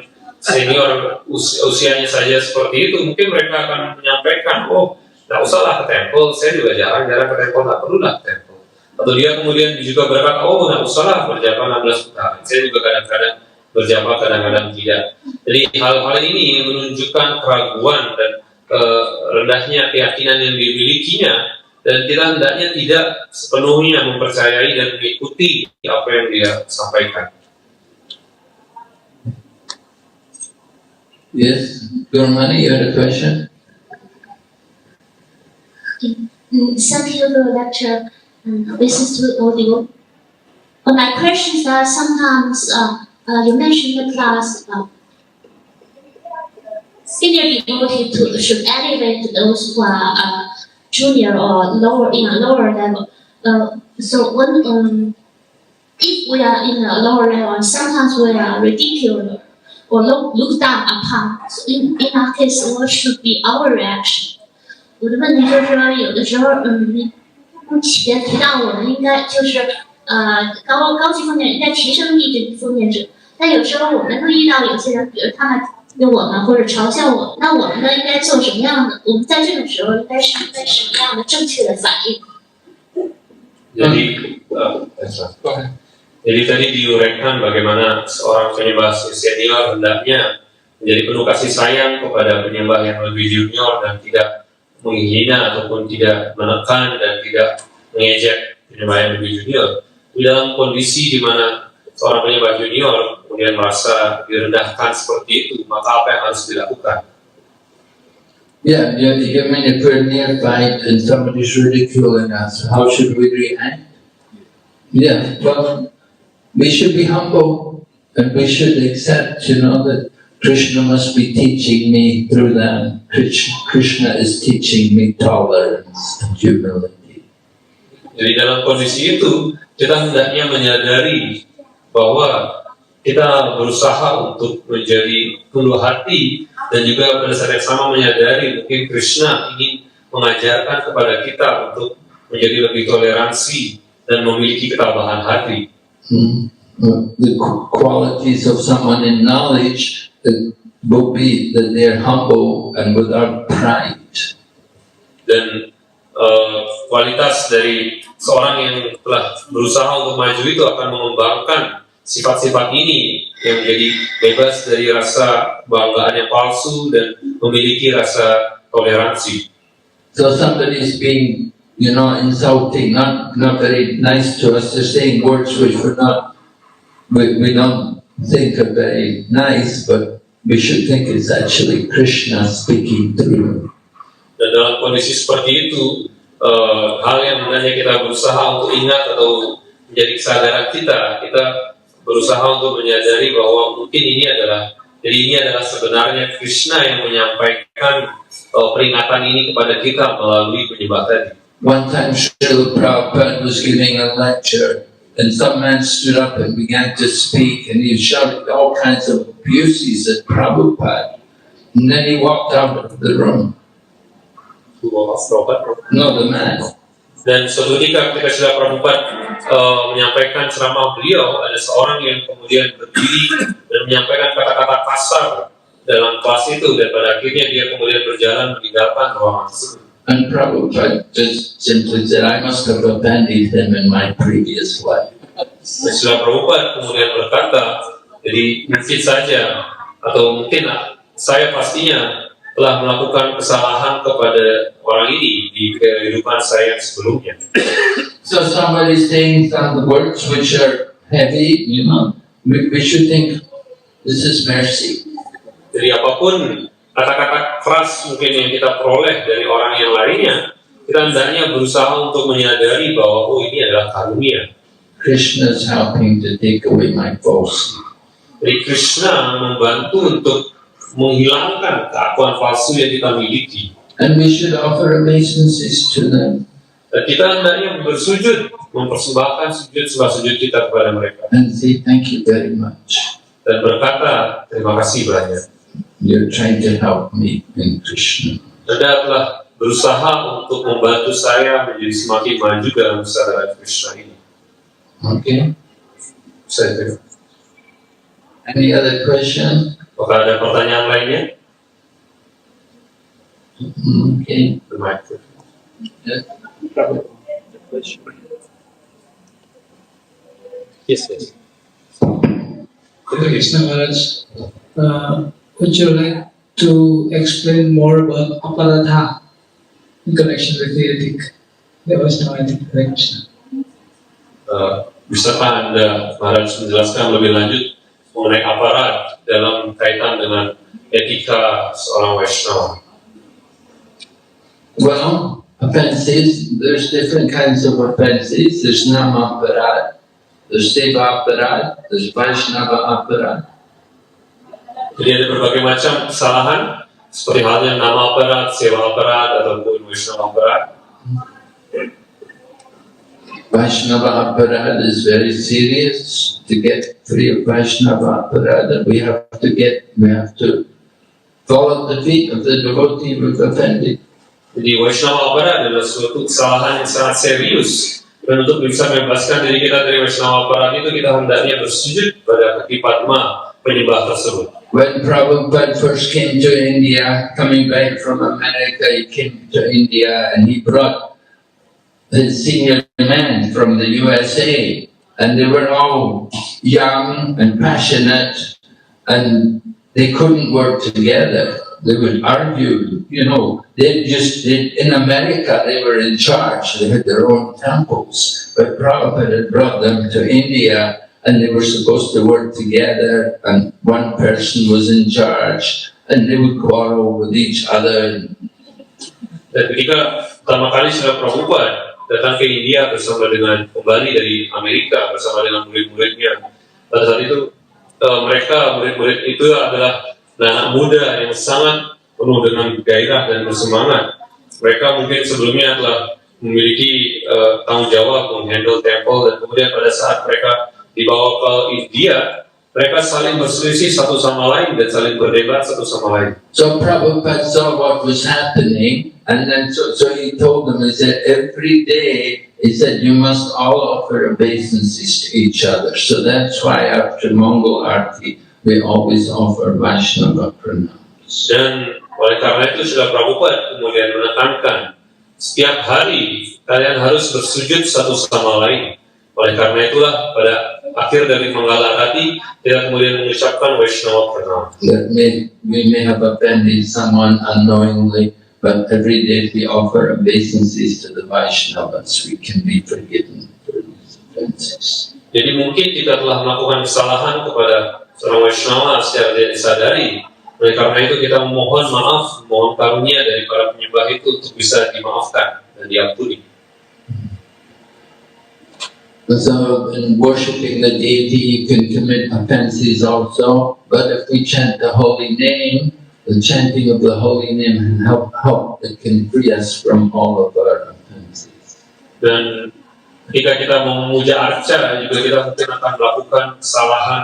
senior usianya saja seperti itu, mungkin mereka akan menyampaikan, oh, nggak usahlah ke temple, saya juga jarang-jarang ke temple, nggak perlulah ke temple. Atau dia kemudian juga berkata, oh, nggak usahlah berjamaah 16 putaran, saya juga kadang-kadang berjamaah, kadang-kadang tidak. Jadi hal-hal ini menunjukkan keraguan dan rendahnya keyakinan yang dimilikinya, dan kita hendaknya tidak sepenuhnya mempercayai dan mengikuti apa yang dia sampaikan. Yes, Gurumani, you had a question? Thank you for the lecture. This is to audio. My questions are sometimes you mentioned in the class senior devotee should elevate those who are junior or lower in a lower level. So when if we are in a lower level, sometimes we are ridiculed or looked down upon. So in that case, what should be our reaction? 我的问题就是说，有的时候，起别提到我们应该就是高级封建应该提升意志封建者，但有时候我们会遇到有些人，比如他们用我们或者嘲笑我，那我们呢应该做什么样的？我们在这种时候应该是什么样的正确的反应？ Jadi tadi diuraikan bagaimana seorang penyembah senior hendaknya menjadi penuh kasih sayang kepada penyembah yang lebih junior dan tidak menghina ataupun tidak menekan dan tidak mengejek penyembah yang lebih junior. Di dalam kondisi di mana seorang penyembah junior kemudian merasa direndahkan seperti itu, maka apa yang harus dilakukan? Yeah, you're in a very near fight and somebody's ridiculing us. How should we react? Yeah, well, we should be humble and we should accept, that Krishna must be teaching me through them. Krishna is teaching me tolerance and humility. Jadi dalam kondisi itu, kita hendaknya menyadari bahwa kita berusaha untuk menjadi tunduk hati dan juga pada saat yang sama menyadari mungkin Krishna ingin mengajarkan kepada kita untuk menjadi lebih toleransi dan memiliki ketabahan hati. The qualities of someone in knowledge will be that they're humble and without pride. Dan kualitas dari seorang yang telah berusaha untuk maju itu akan mengembangkan sifat-sifat ini yang menjadi bebas dari rasa banggaan yang palsu dan memiliki rasa toleransi. So somebody's being, insulting, not very nice to us. They're saying words which we don't think are very nice, but we should think it's actually Krishna speaking through. Dan dalam kondisi seperti itu, hal yang hendaknya kita berusaha untuk ingat atau menjadi kesadaran kita berusaha untuk menyadari bahwa mungkin ini adalah sebenarnya Krishna yang menyampaikan peringatan ini kepada kita melalui penyembah tadi. One time Srila Prabhupada was giving a lecture and some man stood up and began to speak and he shouted all kinds of abuses at Prabhupada and then he walked out of the room. No, the man. Dan suatu ketika Srila Prabhupada menyampaikan ceramah beliau, ada seorang yang kemudian berdiri dan menyampaikan kata-kata kasar dalam kelas itu dan pada akhirnya dia kemudian berjalan meninggalkan ruangan tersebut. And Prabhupada just simply said, I must have offended him in my previous life. Srila Prabhupada kemudian berkata, jadi mungkin saja atau mungkin saya pastinya telah melakukan kesalahan kepada orang ini di kehidupan saya sebelumnya. So somebody saying some words which are heavy, we should think this is mercy. Jadi apapun kata-kata keras mungkin yang kita peroleh dari orang yang lainnya, kita hendaknya berusaha untuk menyadari bahwa ini adalah karunia. Krishna is helping to take away my falsehood. Jadi Krishna membantu untuk menghilangkan keakuan palsu yang kita miliki. And we should offer obeisances to them. Dan kita hendaknya bersujud, mempersembahkan sujud kita kepada mereka. And say thank you very much. Dan berkata terima kasih banyak. You're trying to help me in Krishna. Anda telah berusaha untuk membantu saya menjadi semakin maju dalam kesadaran Krishna ini. Okay. Saya terima. Any other question? Apakah ada pertanyaan lainnya? Okay. The microphone. Yeah. Yes. Krishna Maharaj, would you like to explain more about aparadha in connection with the ethic, the Vaishnava ethic? Hare Krishna. Bisakah Anda Maharaj menjelaskan lebih lanjut mengenai aparat dalam kaitan dengan etika seorang Vaishnava? Well, offenses, there's different kinds of offenses. There's nama aparad, there's seva aparad, there's Vaishnava aparad. Jadi ada berbagai macam kesalahan, seperti halnya nama aparat, sewa aparat, ataupun Vaishnava aparat. Vaishnava aparad is very serious. To get free of Vaishnava aparad, we have to fall at the feet of the devotee who offended. Jadi Vaishnava aparat adalah suatu kesalahan yang sangat serius. Dan untuk bisa membebaskan diri kita dari Vaishnava aparat itu, kita hendaknya bersujud pada kaki Padma penyembah tersebut. When Prabhupada first came to India, coming back from America, he came to India and he brought his senior men from the USA, and they were all young and passionate, and they couldn't work together. They would argue, in America they were in charge, they had their own temples, but Prabhupada had brought them to India and they were supposed to work together, and one person was in charge, and they would quarrel with each other. Dan ketika pertama kali Srila Prabhupada datang ke India bersama dengan kembali dari Amerika bersama dengan murid-muridnya, pada saat itu murid-murid itu adalah anak muda yang sangat penuh dengan gairah dan bersemangat. Mereka mungkin sebelumnya telah memiliki tanggung jawab menghandle temple, dan kemudian pada saat mereka dibawa ke India, mereka saling berselisih satu sama lain dan saling berdebat satu sama lain. So Prabhupada saw what was happening, and then so he told them, he said, every day, he said, you must all offer obeisances to each other. So that's why after Mongol Arti, we always offer Vaishnava pranams. Dan oleh karena itu Srila Prabhupada kemudian menekankan, setiap hari kalian harus bersujud satu sama lain. Oleh karena itulah pada akhir dari Mangala Arati kita kemudian mengucapkan Vaishnava pranam. We may have offended someone unknowingly, but every day we offer obeisances to the Vaishnavas, we can be forgiven for these offenses. Jadi mungkin kita telah melakukan kesalahan kepada seorang Vaishnava secara tidak disadari. Oleh karena itu kita memohon maaf, mohon karunia dari para penyembah itu untuk bisa dimaafkan dan diampuni. So in worshipping the deity you can commit offenses also, but if we chant the holy name, the chanting of the holy name can help it can free us from all of our offenses. Dan ketika kita memuja arca juga kita mungkin akan melakukan kesalahan,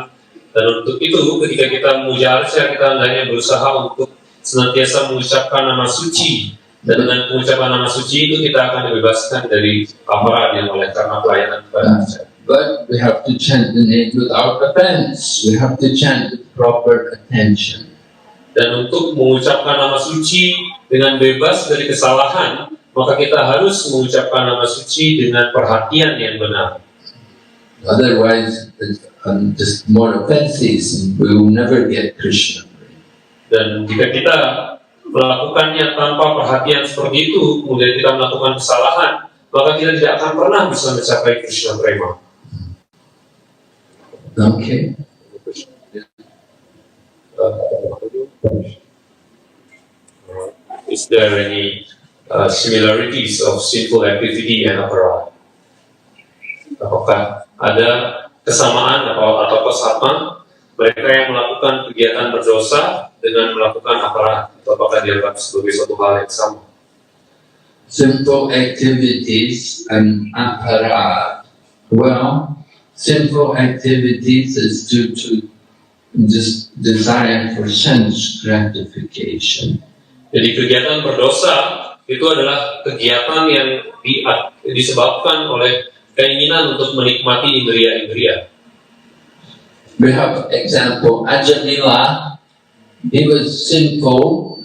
dan untuk itu ketika kita memuja arca kita hendaknya berusaha untuk senantiasa mengucapkan nama suci, dan dengan pengucapan nama suci itu kita akan dibebaskan dari aparat yang oleh karena pelayanan kepada arca. But we have to chant the name without offense. We have to chant with proper attention. Dan untuk mengucapkan nama suci dengan bebas dari kesalahan, maka kita harus mengucapkan nama suci dengan perhatian yang benar. Otherwise, just more offenses, and we will never get Krishna. Dan jika kita melakukannya tanpa perhatian seperti itu, kemudian kita melakukan kesalahan, maka kita tidak akan pernah bisa mencapai Krishna Prema. Okay. Is there any similarities of sinful activity and aparat? Apakah ada kesamaan atau sama mereka yang melakukan kegiatan berdosa dengan melakukan aparat, atau apakah dianggap sebagai suatu hal yang sama? Sinful activities and aparat. Well, sinful activities is due to just desire for sense gratification. Jadi kegiatan berdosa itu adalah kegiatan yang disebabkan oleh keinginan untuk menikmati indria-indria. We have example, Ajamila, he was sinful,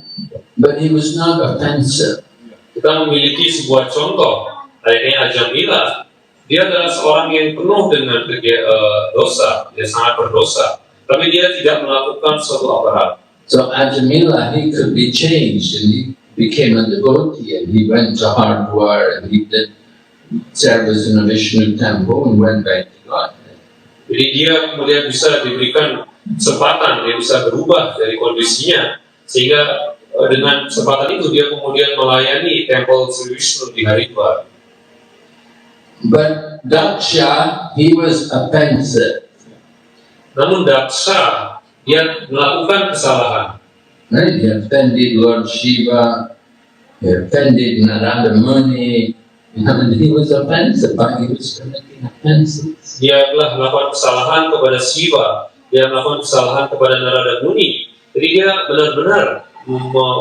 but he was not offensive. Kita memiliki sebuah contoh, layaknya Ajamila. Dia adalah seorang yang penuh dengan dosa, dia sangat berdosa, tapi dia tidak melakukan suatu aparat. So Ajamila, he could be changed, and he became a devotee, and he went to Hardwar, and he did service in a Vishnu temple, and went back to God. Jadi dia kemudian bisa diberikan kesempatan dia bisa berubah dari kondisinya, sehingga dengan kesempatan itu dia kemudian melayani Temple Sri Vishnu di Haridwar. But Daksha, he was offensive. Namun Daksha, dia melakukan kesalahan. Right? He offended Lord Shiva, he offended Narada Muni, and he was offensive, but he was committing offenses. Dia telah melakukan kesalahan kepada Shiva, dia melakukan kesalahan kepada Narada Muni. Jadi dia benar-benar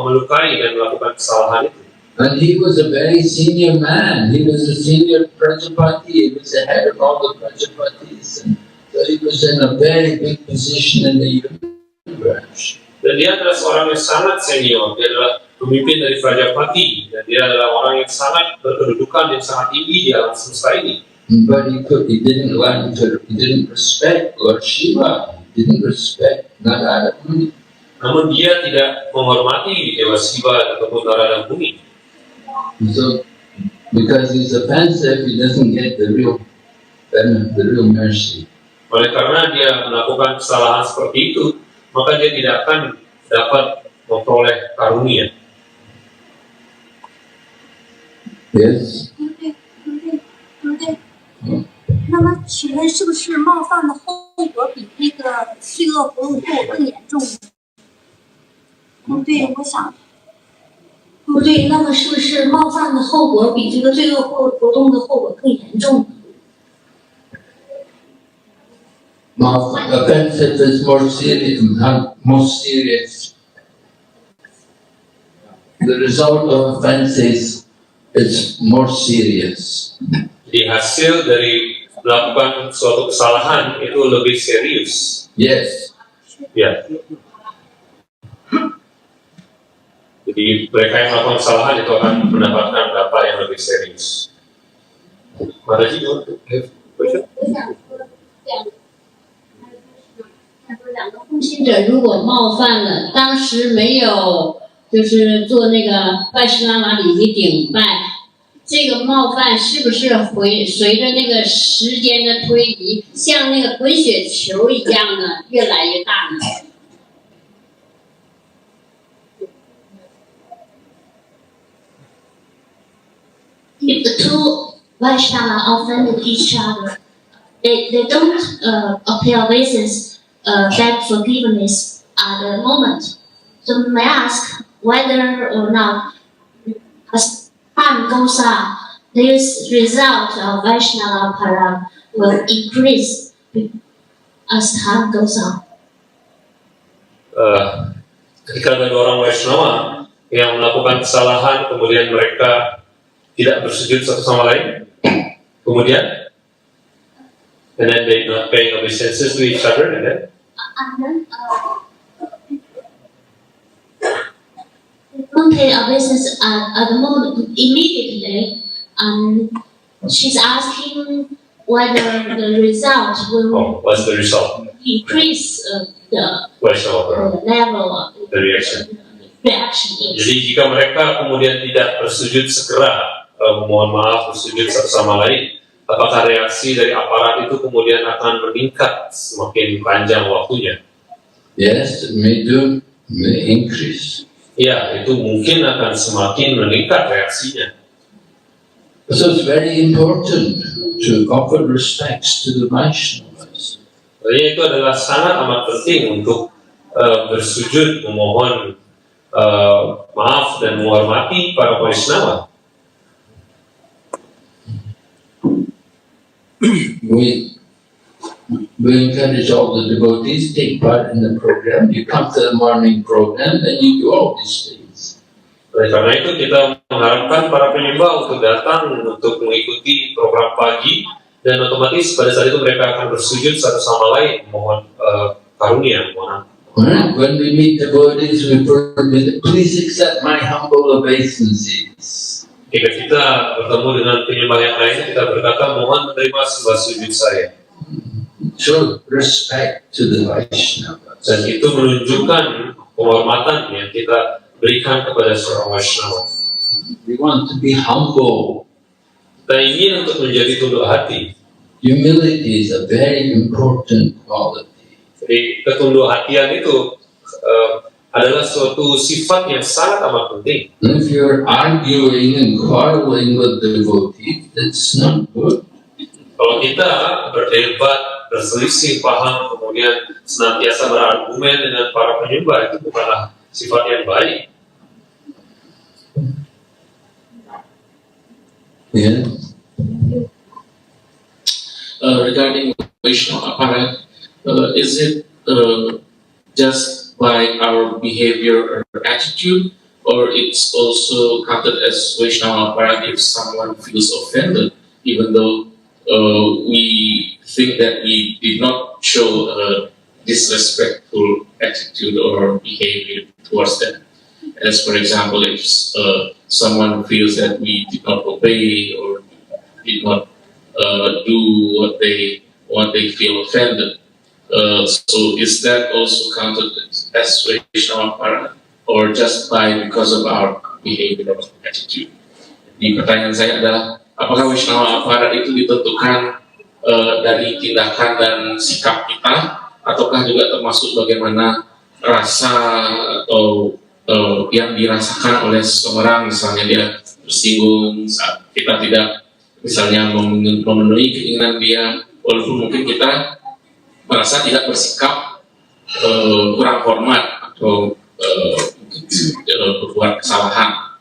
melukai dan melakukan kesalahan itu. And he was a very senior man. He was a senior Prajapati. He was the head of all the Prajapatis. And so he was in a very big position in the universe. Dan dia adalah seorang yang sangat senior. Dia adalah pemimpin dari Prajapati. Dan dia adalah orang yang sangat berkedudukan yang sangat tinggi di alam semesta ini. But he didn't respect Lord Shiva. He didn't respect Narada Muni. Namun dia tidak menghormati Dewa Shiva ataupun Narada Muni. So, because he's offensive, he doesn't get the real mercy. Oleh karena dia melakukan kesalahan seperti itu, maka dia tidak akan dapat memperoleh karunia. Yes. 对。那么，请问是不是冒犯的后果比那个罪恶活动后果更严重呢？对，我想。不对，那么是不是冒犯的后果比这个罪恶活动的后果更严重呢？ Offensive is more serious. The result of offenses is more serious. Jadi hasil dari melakukan suatu kesalahan itu lebih serius. Yes. Ya. Jadi mereka yang melakukan kesalahan itu akan mendapatkan dampak yang lebih serius. Mana sih untuk question? 两个奉献者如果冒犯了，当时没有就是做那个拜师那玛礼仪顶拜，这个冒犯是不是随着那个时间的推移，像那个滚雪球一样的越来越大呢？ If the two Vaishnava offended each other, they don't apply obeisance, beg forgiveness at the moment. So may I ask whether or not, as time goes on, this result of Vaishnava para will increase as time goes on. Ketika ada orang Vaishnava yang melakukan kesalahan, kemudian mereka tidak bersujud satu sama lain, kemudian and then they not paying obeisances to each other, and then don't pay obeisance at the moment immediately. She's asking whether the result will what's the result? Increase the level of the reaction. Yes. Jadi jika mereka kemudian tidak bersujud segera, memohon maaf, bersujud satu sama lain, apakah reaksi dari aparat itu kemudian akan meningkat semakin panjang waktunya? Yes, it may increase. Ya, itu mungkin akan semakin meningkat reaksinya. So it's very important to offer respects to the Vaishnavas. Jadi itu adalah sangat amat penting untuk bersujud, memohon maaf dan menghormati para Vaishnava. We encourage all the devotees to take part in the program. You come to the morning program, then you do all these things. Oleh karena itu kita mengharapkan para penyembah untuk datang untuk mengikuti program pagi, dan otomatis pada saat itu mereka akan bersujud satu sama lain, mohon karunia, mohon. When we meet devotees, we permit, please accept my humble obeisances. Jika kita bertemu dengan penyembah yang lain, kita berkata, mohon menerima sembah sujud saya. Show respect to the Vaishnavas. Dan itu menunjukkan penghormatan yang kita berikan kepada seorang Vaishnava. We want to be humble. Kita ingin untuk menjadi tunduk hati. Humility is a very important quality. Jadi ketunduhatian itu adalah suatu sifat yang sangat amat penting. If you're arguing and quarreling with devotees, it's not good. Kalau kita berdebat, berselisih paham, kemudian senantiasa berargumen dengan para penyembah, itu bukanlah sifat yang baik. Yeah. Regarding Vaishnava apparat, is it just by our behavior or attitude, or it's also counted as Vaishnava apparat if someone feels offended, even though we think that we did not show a disrespectful attitude or behavior towards them? As for example, if someone feels that we did not obey or did not do what they feel offended, so is that also counted as Vaishnava apparat, or just because of our behavior or attitude? Di pertanyaan saya adalah, apakah Vaishnava apparat itu ditentukan dari tindakan dan sikap kita, ataukah juga termasuk bagaimana rasa atau yang dirasakan oleh seseorang, misalnya dia tersinggung saat kita tidak misalnya memenuhi keinginan dia, walaupun mungkin kita merasa tidak bersikap kurang hormat atau berbuat kesalahan.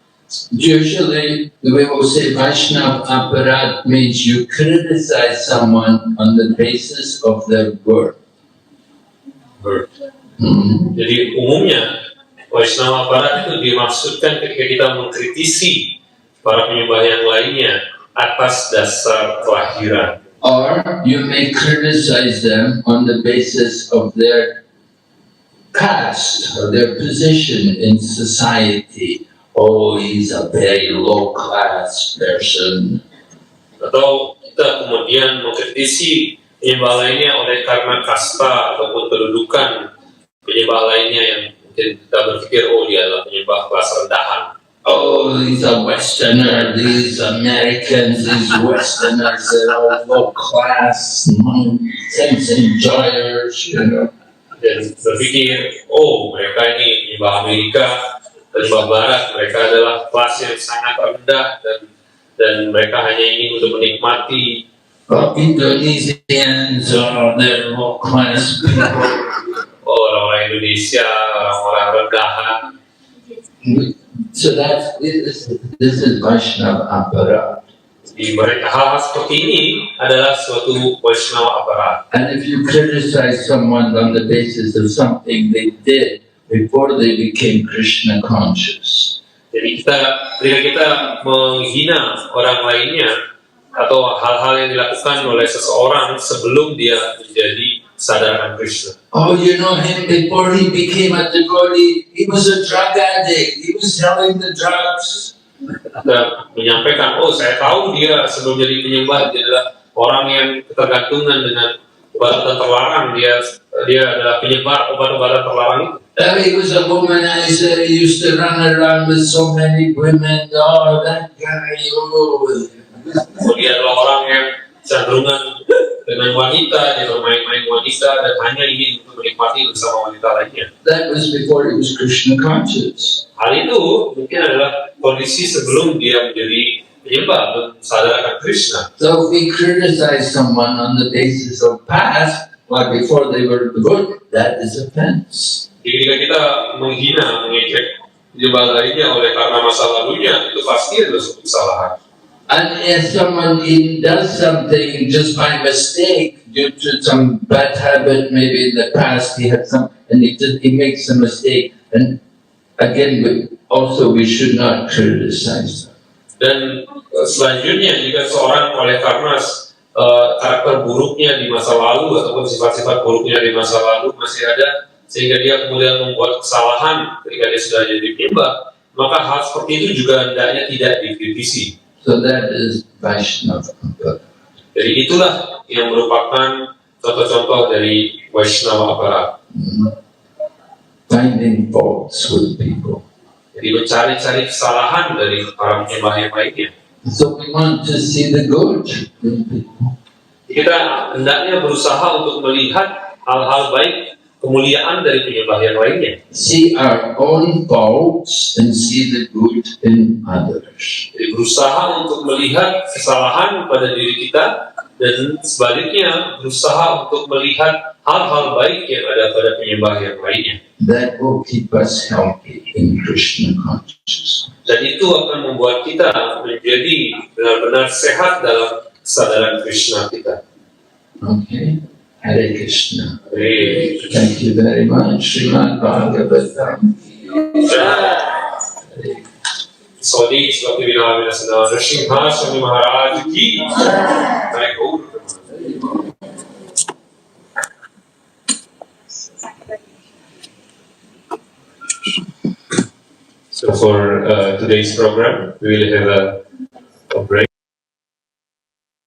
Usually, the way we say Vaishnava apparat means you criticize someone on the basis of their birth. Jadi umumnya Vaishnava apparat itu dimaksudkan ketika kita mengkritisi para penyembah yang lainnya atas dasar kelahiran. Or you may criticize them on the basis of their caste or their position in society. Oh, he's a very low class person. Atau kita kemudian mengkritisi penyembah lainnya oleh karena kasta ataupun kedudukan penyembah lainnya yang mungkin kita berpikir, oh dia adalah penyembah kelas rendahan. Oh, he's a Westerner, these Americans, these Westerners, they're all low class, nonsense enjoyers, you know. Dan berpikir, oh mereka ini penyembah Amerika, penyembah Barat, mereka adalah kelas yang sangat rendah dan mereka hanya ingin untuk menikmati. Oh, Indonesians, oh, they're low class people. Oh, orang-orang Indonesia, orang-orang rendahan. So this is Vaishnava apparat. Di mereka hal-hal seperti ini adalah suatu Vaishnava apparat. And if you criticize someone on the basis of something they did before they became Krishna conscious, Jadi ketika kita menghina orang lainnya atau hal-hal yang dilakukan oleh seseorang sebelum dia menjadi sadar Krishna. oh, you know him before he became a devotee, he was a drug addict, he was selling the drugs. Kita menyampaikan, oh saya tahu dia sebelum jadi penyembah dia adalah orang yang ketergantungan dengan obat-obatan terlarang, dia adalah penyebar obat-obatan terlarang itu. He was a womanizer, he used to run around with so many women, oh that guy, oh. Dia adalah orang yang cenderungan dengan wanita, dia bermain-main wanita dan hanya ingin untuk menikmati bersama wanita lainnya. That was before he was Krishna conscious. Hal itu mungkin adalah kondisi sebelum dia menjadi penyembah dan sadar akan Krishna. So if we criticize someone on the basis of past, like before they were good, that is offense. Jadi jika kita menghina, mengejek penyembah lainnya oleh karena masa lalunya, itu pasti adalah suatu kesalahan. And if someone does something just by mistake due to some bad habit, maybe in the past he had some, and he makes a mistake, and again, we should not criticize them. Dan selanjutnya jika seorang oleh karena karakter buruknya di masa lalu ataupun sifat-sifat buruknya di masa lalu masih ada sehingga dia kemudian membuat kesalahan ketika dia sudah jadi penyembah, maka hal seperti itu juga hendaknya tidak dikritisi. So that is Vaishnava apparat. Jadi itulah yang merupakan contoh-contoh dari Vaishnava apparat. Finding faults with people. Jadi mencari-cari kesalahan dari para penyembah yang lainnya. So we want to see the good in people. Kita hendaknya berusaha untuk melihat hal-hal baik, kemuliaan dari penyembah yang lainnya. See our own faults and see the good in others. Jadi berusaha untuk melihat kesalahan pada diri kita dan sebaliknya berusaha untuk melihat hal-hal baik yang ada pada penyembah yang lainnya. That will keep us healthy in Krishna consciousness. Dan itu akan membuat kita menjadi benar-benar sehat dalam kesadaran Krishna kita. Okay? Hare Krishna. Hare Thank you very much, Srimad Bhagavatam. Saudi Bhakti Vinaya Vinasana Nrsimha Swami Maharaj ki Hare Gaur. So for today's program, we will have a break.